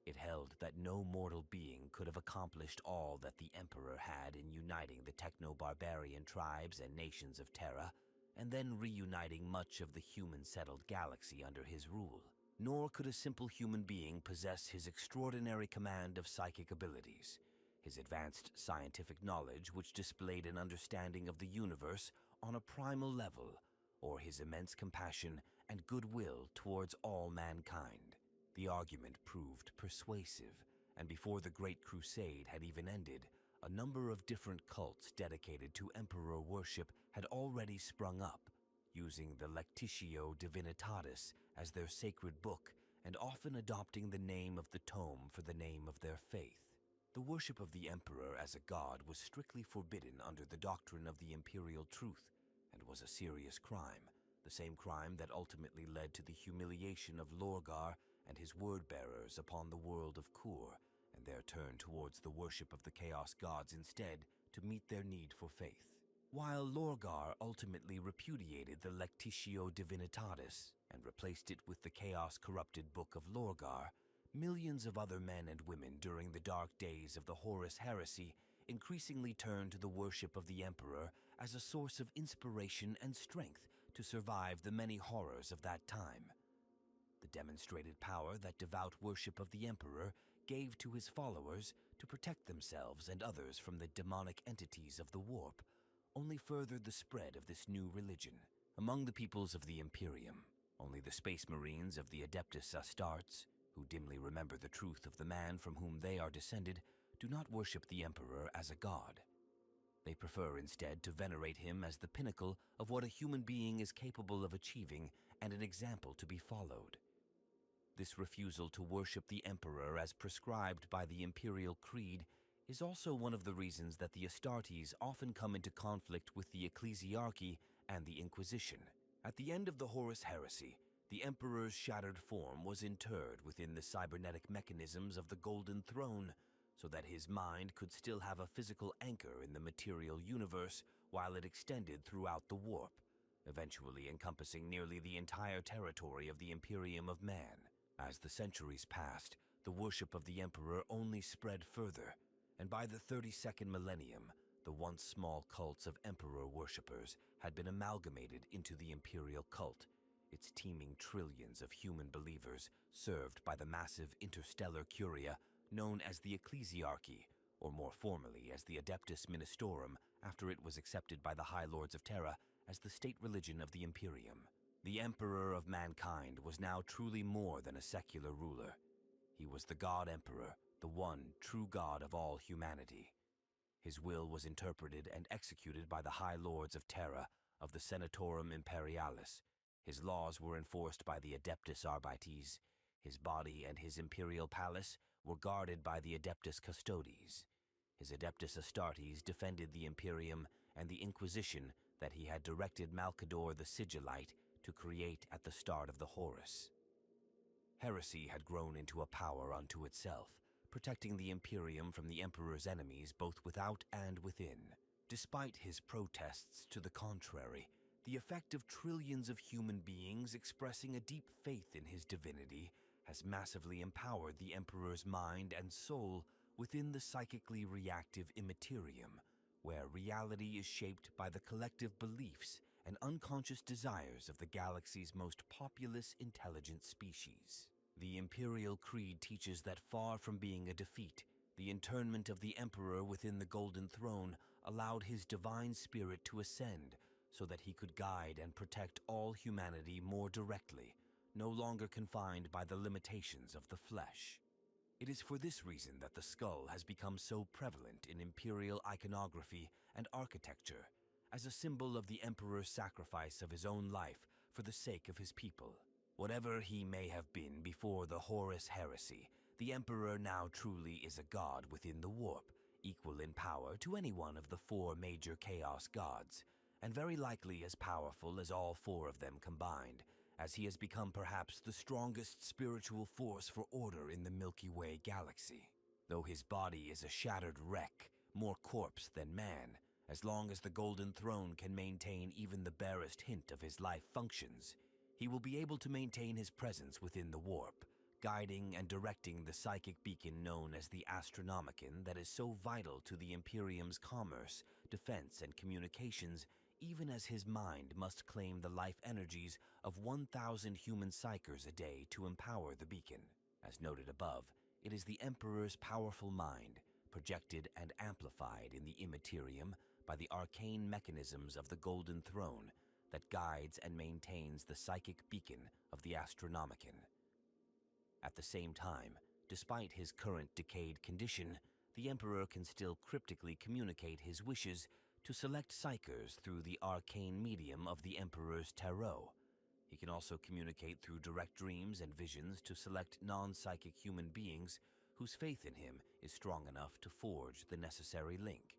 It held that no mortal being could have accomplished all that the Emperor had in uniting the techno-barbarian tribes and nations of Terra, and then reuniting much of the human-settled galaxy under his rule. Nor could a simple human being possess his extraordinary command of psychic abilities, his advanced scientific knowledge which displayed an understanding of the universe on a primal level, or his immense compassion and goodwill towards all mankind. The argument proved persuasive, and before the Great Crusade had even ended, a number of different cults dedicated to emperor worship had already sprung up, using the Lectitio Divinitatis as their sacred book and often adopting the name of the tome for the name of their faith. The worship of the emperor as a god was strictly forbidden under the doctrine of the imperial truth and was a serious crime, the same crime that ultimately led to the humiliation of Lorgar and his word-bearers upon the world of Kur, and their turn towards the worship of the Chaos Gods instead to meet their need for faith. While Lorgar ultimately repudiated the Lectitio Divinitatis and replaced it with the chaos-corrupted Book of Lorgar, millions of other men and women during the dark days of the Horus Heresy increasingly turned to the worship of the Emperor as a source of inspiration and strength to survive the many horrors of that time. The demonstrated power that devout worship of the Emperor gave to his followers to protect themselves and others from the demonic entities of the warp only furthered the spread of this new religion. Among the peoples of the Imperium, only the Space Marines of the Adeptus Astartes, who dimly remember the truth of the man from whom they are descended, do not worship the Emperor as a god. They prefer instead to venerate him as the pinnacle of what a human being is capable of achieving and an example to be followed. This refusal to worship the Emperor as prescribed by the Imperial Creed is also one of the reasons that the Astartes often come into conflict with the Ecclesiarchy and the Inquisition. At the end of the Horus Heresy, the Emperor's shattered form was interred within the cybernetic mechanisms of the Golden Throne, so that his mind could still have a physical anchor in the material universe while it extended throughout the warp, eventually encompassing nearly the entire territory of the Imperium of Man. As the centuries passed, the worship of the Emperor only spread further, and by the 32nd millennium, the once small cults of Emperor worshippers had been amalgamated into the Imperial cult, its teeming trillions of human believers served by the massive interstellar curia known as the Ecclesiarchy, or more formally as the Adeptus Ministorum after it was accepted by the High Lords of Terra as the state religion of the Imperium. The Emperor of Mankind was now truly more than a secular ruler. He was the God Emperor, the one true God of all humanity. His will was interpreted and executed by the High Lords of Terra of the Senatorum Imperialis. His laws were enforced by the Adeptus Arbites. His body and his imperial palace were guarded by the Adeptus Custodes. His Adeptus Astartes defended the Imperium and the Inquisition that he had directed Malcador the Sigillite to create at the start of the Horus. Heresy had grown into a power unto itself, protecting the Imperium from the Emperor's enemies both without and within. Despite his protests to the contrary, the effect of trillions of human beings expressing a deep faith in his divinity has massively empowered the Emperor's mind and soul within the psychically reactive immaterium, where reality is shaped by the collective beliefs and unconscious desires of the galaxy's most populous intelligent species. The Imperial Creed teaches that far from being a defeat, the internment of the Emperor within the Golden Throne allowed his divine spirit to ascend so that he could guide and protect all humanity more directly, no longer confined by the limitations of the flesh. It is for this reason that the skull has become so prevalent in imperial iconography and architecture, as a symbol of the Emperor's sacrifice of his own life for the sake of his people. Whatever he may have been before the Horus Heresy, the Emperor now truly is a god within the warp, equal in power to any one of the 4 major chaos gods, and very likely as powerful as all 4 of them combined, as he has become perhaps the strongest spiritual force for order in the Milky Way galaxy. Though his body is a shattered wreck, more corpse than man, as long as the Golden Throne can maintain even the barest hint of his life functions, he will be able to maintain his presence within the warp, guiding and directing the psychic beacon known as the Astronomicon that is so vital to the Imperium's commerce, defense, and communications, even as his mind must claim the life energies of 1,000 human psychers a day to empower the beacon. As noted above, it is the Emperor's powerful mind, projected and amplified in the Immaterium by the arcane mechanisms of the Golden Throne, that guides and maintains the psychic beacon of the Astronomicon. At the same time, despite his current decayed condition, the Emperor can still cryptically communicate his wishes to select psychers through the arcane medium of the Emperor's tarot. He can also communicate through direct dreams and visions to select non-psychic human beings whose faith in him is strong enough to forge the necessary link.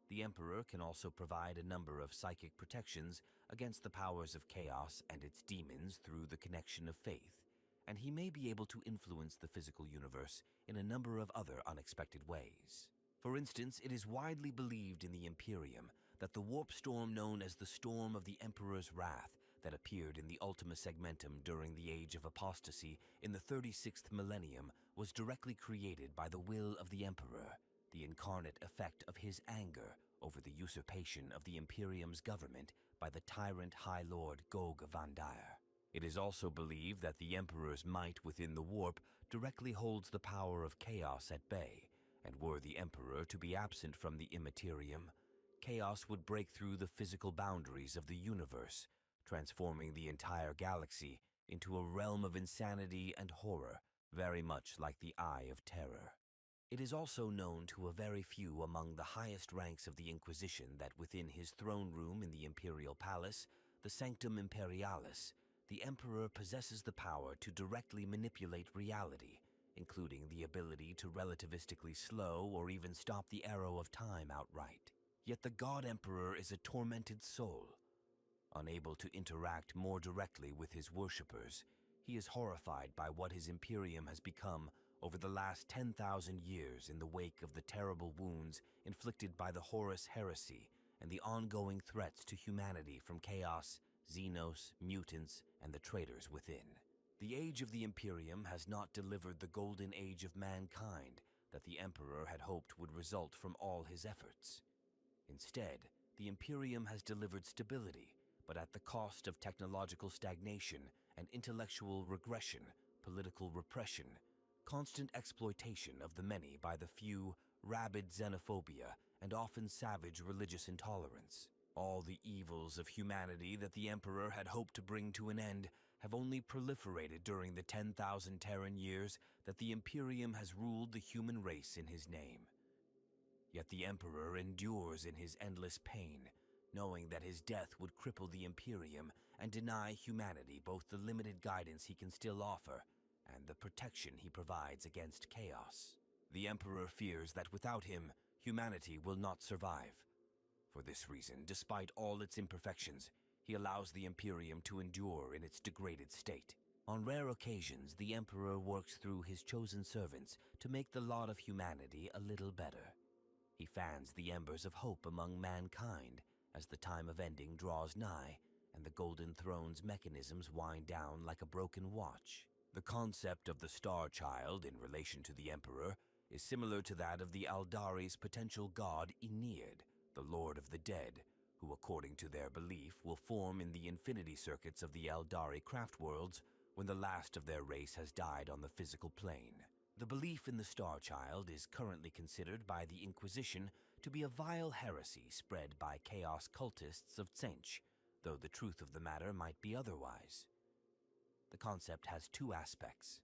The Emperor can also provide a number of psychic protections against the powers of chaos and its demons through the connection of faith, and he may be able to influence the physical universe in a number of other unexpected ways. For instance, it is widely believed in the Imperium that the warp storm known as the Storm of the Emperor's Wrath that appeared in the Ultima Segmentum during the Age of Apostasy in the 36th Millennium was directly created by the will of the Emperor, the incarnate effect of his anger over the usurpation of the Imperium's government by the tyrant High Lord Gog Van Dire. It is also believed that the Emperor's might within the warp directly holds the power of chaos at bay, and were the Emperor to be absent from the Immaterium, chaos would break through the physical boundaries of the universe, transforming the entire galaxy into a realm of insanity and horror, very much like the Eye of Terror. It is also known to a very few among the highest ranks of the Inquisition that within his throne room in the Imperial Palace, the Sanctum Imperialis, the Emperor possesses the power to directly manipulate reality, including the ability to relativistically slow or even stop the arrow of time outright. Yet the God Emperor is a tormented soul. Unable to interact more directly with his worshippers, he is horrified by what his Imperium has become over the last 10,000 years in the wake of the terrible wounds inflicted by the Horus Heresy and the ongoing threats to humanity from chaos, Xenos, mutants, and the traitors within. The age of the Imperium has not delivered the golden age of mankind that the Emperor had hoped would result from all his efforts. Instead, the Imperium has delivered stability, but at the cost of technological stagnation and intellectual regression, political repression, constant exploitation of the many by the few, rabid xenophobia, and often savage religious intolerance. All the evils of humanity that the Emperor had hoped to bring to an end have only proliferated during the 10,000 Terran years that the Imperium has ruled the human race in his name. Yet the Emperor endures in his endless pain, knowing that his death would cripple the Imperium and deny humanity both the limited guidance he can still offer and the protection he provides against chaos. The Emperor fears that without him, humanity will not survive. For this reason, despite all its imperfections, he allows the Imperium to endure in its degraded state. On rare occasions, the Emperor works through his chosen servants to make the lot of humanity a little better. He fans the embers of hope among mankind as the time of ending draws nigh and the Golden Throne's mechanisms wind down like a broken watch. The concept of the Star Child in relation to the Emperor is similar to that of the Aldari's potential god Aeneid, the Lord of the Dead, who according to their belief will form in the infinity circuits of the Aldari craft worlds when the last of their race has died on the physical plane. The belief in the Star Child is currently considered by the Inquisition to be a vile heresy spread by chaos cultists of Tsench, though the truth of the matter might be otherwise. The concept has two aspects.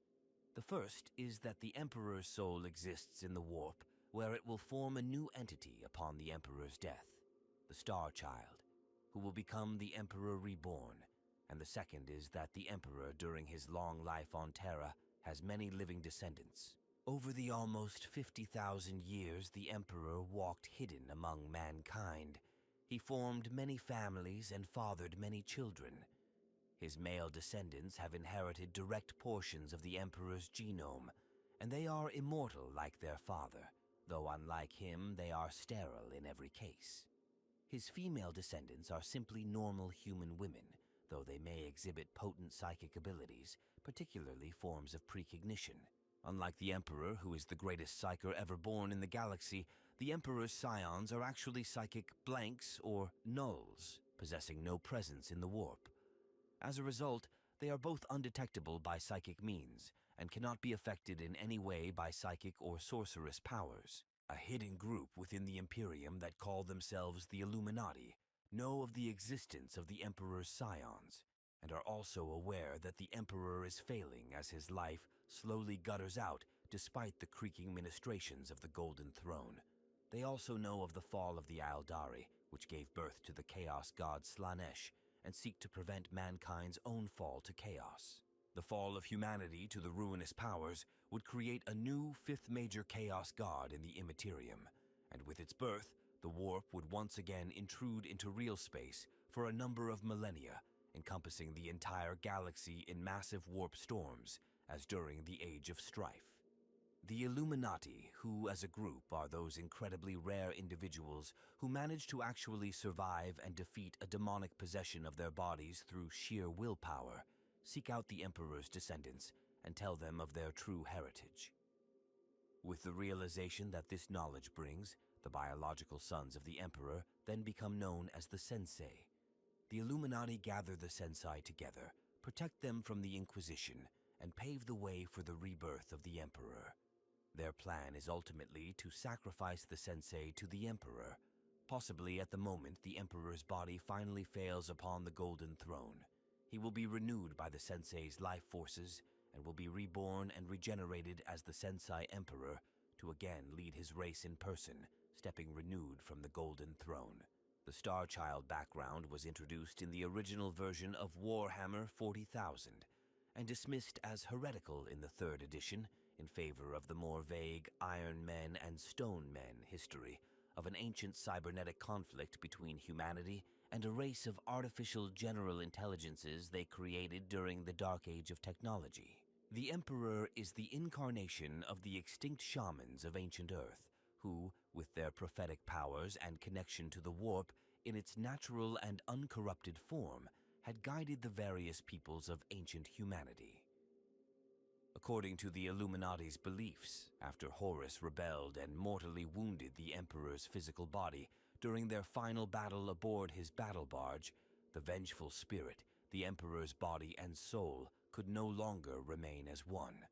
The first is that the Emperor's soul exists in the warp, where it will form a new entity upon the Emperor's death, the Star Child, who will become the Emperor reborn, and the second is that the Emperor during his long life on Terra has many living descendants. Over the almost 50,000 years the Emperor walked hidden among mankind. He formed many families and fathered many children. His male descendants have inherited direct portions of the Emperor's genome, and they are immortal like their father, though unlike him they are sterile in every case. His female descendants are simply normal human women, though they may exhibit potent psychic abilities, particularly forms of precognition. Unlike the Emperor, who is the greatest psyker ever born in the galaxy, the Emperor's scions are actually psychic blanks or nulls, possessing no presence in the warp. As a result, they are both undetectable by psychic means, and cannot be affected in any way by psychic or sorceress powers. A hidden group within the Imperium that call themselves the Illuminati know of the existence of the Emperor's scions, and are also aware that the Emperor is failing as his life slowly gutters out despite the creaking ministrations of the Golden Throne. They also know of the fall of the Aeldari, which gave birth to the Chaos god Slanesh, and seek to prevent mankind's own fall to chaos. The fall of humanity to the ruinous powers would create a new fifth major chaos god in the Imperium, and with its birth, the warp would once again intrude into real space for a number of millennia, encompassing the entire galaxy in massive warp storms, as during the Age of Strife. The Illuminati, who as a group are those incredibly rare individuals who manage to actually survive and defeat a demonic possession of their bodies through sheer willpower, seek out the Emperor's descendants and tell them of their true heritage. With the realization that this knowledge brings, the biological sons of the Emperor then become known as the Sensei. The Illuminati gather the Sensei together, protect them from the Inquisition, and pave the way for the rebirth of the Emperor. Their plan is ultimately to sacrifice the Sensei to the Emperor. Possibly at the moment the Emperor's body finally fails upon the Golden Throne. He will be renewed by the Sensei's life forces and will be reborn and regenerated as the Sensei Emperor to again lead his race in person, stepping renewed from the Golden Throne. The Star Child background was introduced in the original version of Warhammer 40,000 and dismissed as heretical in the 3rd edition in favor of the more vague Iron Men and Stone Men history of an ancient cybernetic conflict between humanity and a race of artificial general intelligences they created during the Dark Age of technology. The Emperor is the incarnation of the extinct shamans of ancient Earth, who, with their prophetic powers and connection to the warp in its natural and uncorrupted form, had guided the various peoples of ancient humanity. According to the Illuminati's beliefs, after Horus rebelled and mortally wounded the Emperor's physical body during their final battle aboard his battle barge, the vengeful spirit, the Emperor's body and soul, could no longer remain as one.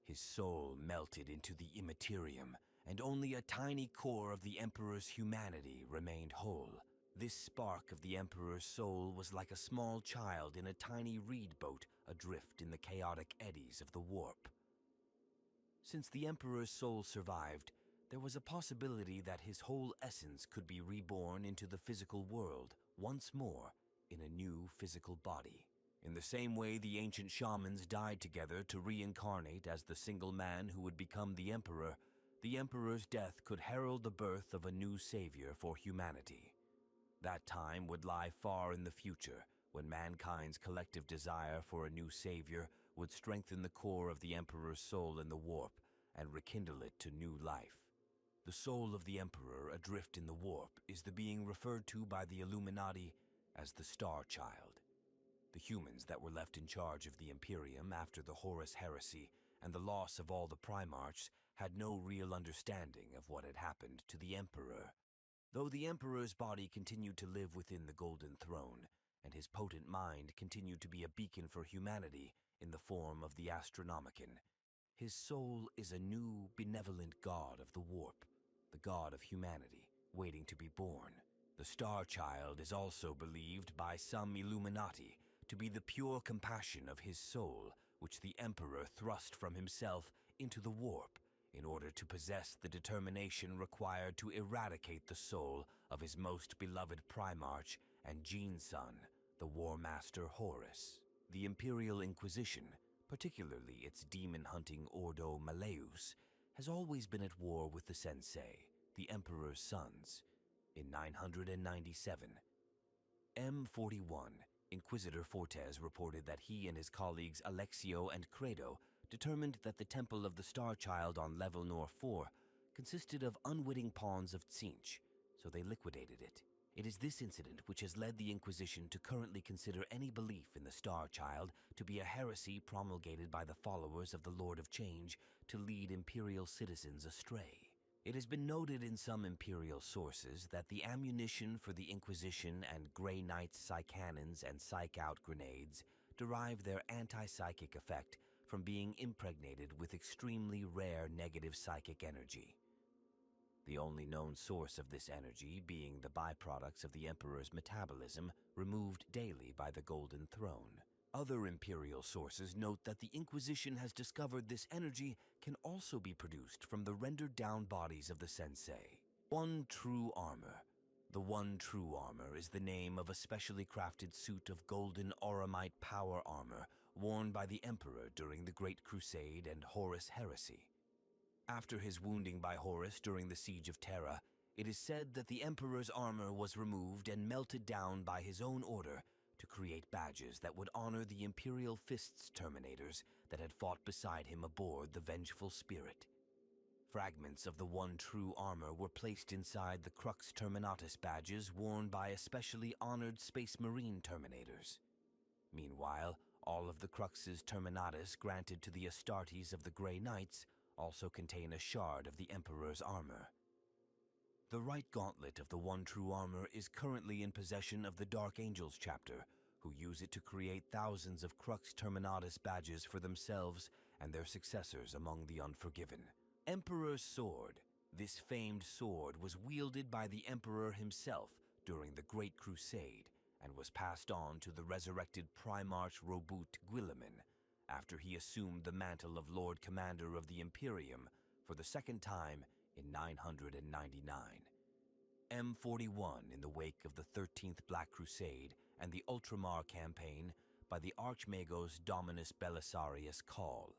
His soul melted into the Imperium, and only a tiny core of the Emperor's humanity remained whole. This spark of the Emperor's soul was like a small child in a tiny reed boat adrift in the chaotic eddies of the warp. Since the Emperor's soul survived, there was a possibility that his whole essence could be reborn into the physical world once more in a new physical body. In the same way the ancient shamans died together to reincarnate as the single man who would become the Emperor's death could herald the birth of a new savior for humanity. That time would lie far in the future, when mankind's collective desire for a new savior would strengthen the core of the Emperor's soul in the warp and rekindle it to new life. The soul of the Emperor adrift in the warp is the being referred to by the Illuminati as the Star Child. The humans that were left in charge of the Imperium after the Horus Heresy and the loss of all the primarchs had no real understanding of what had happened to the Emperor. Though the Emperor's body continued to live within the Golden Throne, and his potent mind continued to be a beacon for humanity in the form of the Astronomicon, his soul is a new, benevolent god of the warp, the god of humanity, waiting to be born. The Star Child is also believed by some Illuminati to be the pure compassion of his soul, which the Emperor thrust from himself into the warp in order to possess the determination required to eradicate the soul of his most beloved primarch and gene son, the War Master Horus. The Imperial Inquisition, particularly its demon-hunting Ordo Malleus, has always been at war with the Sensei, the Emperor's sons. In 997, M41, Inquisitor Fortes reported that he and his colleagues Alexio and Credo determined that the Temple of the Star Child on Level Nor 4 consisted of unwitting pawns of Tzeentch, so they liquidated it. It is this incident which has led the Inquisition to currently consider any belief in the Star Child to be a heresy promulgated by the followers of the Lord of Change to lead Imperial citizens astray. It has been noted in some Imperial sources that the ammunition for the Inquisition and Grey Knight's psych-cannons and psych-out grenades derive their anti-psychic effect from being impregnated with extremely rare negative psychic energy. The only known source of this energy being the byproducts of the Emperor's metabolism removed daily by the Golden Throne. Other Imperial sources note that the Inquisition has discovered this energy can also be produced from the rendered-down bodies of the Sensei. One True Armor. The One True Armor is the name of a specially crafted suit of golden auramite power armor worn by the Emperor during the Great Crusade and Horus Heresy. After his wounding by Horus during the Siege of Terra, it is said that the Emperor's armor was removed and melted down by his own order to create badges that would honor the Imperial Fists Terminators that had fought beside him aboard the Vengeful Spirit. Fragments of the One True Armor were placed inside the Crux Terminatus badges worn by especially honored Space Marine Terminators. Meanwhile, all of the Cruxes Terminatus granted to the Astartes of the Grey Knights also contain a shard of the Emperor's armor. The right gauntlet of the One True Armor is currently in possession of the Dark Angels chapter, who use it to create thousands of Crux Terminatus badges for themselves and their successors among the Unforgiven. Emperor's Sword. This famed sword was wielded by the Emperor himself during the Great Crusade and was passed on to the resurrected Primarch Robut Guilliman after he assumed the mantle of Lord Commander of the Imperium for the second time in 999. M41 in the wake of the 13th Black Crusade and the Ultramar campaign by the Archmagos Dominus Belisarius Cawl.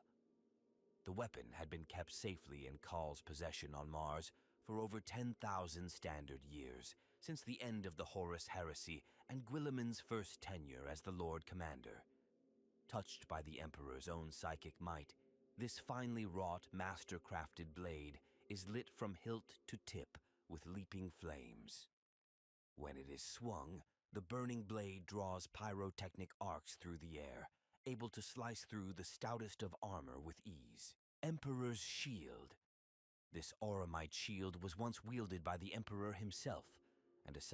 The weapon had been kept safely in Cawl's possession on Mars for over 10,000 standard years, since the end of the Horus Heresy and Guilliman's first tenure as the Lord Commander. Touched by the Emperor's own psychic might, this finely wrought, master-crafted blade is lit from hilt to tip with leaping flames. When it is swung, the burning blade draws pyrotechnic arcs through the air, able to slice through the stoutest of armor with ease. Emperor's Shield. This auramite shield was once wielded by the Emperor himself, and aside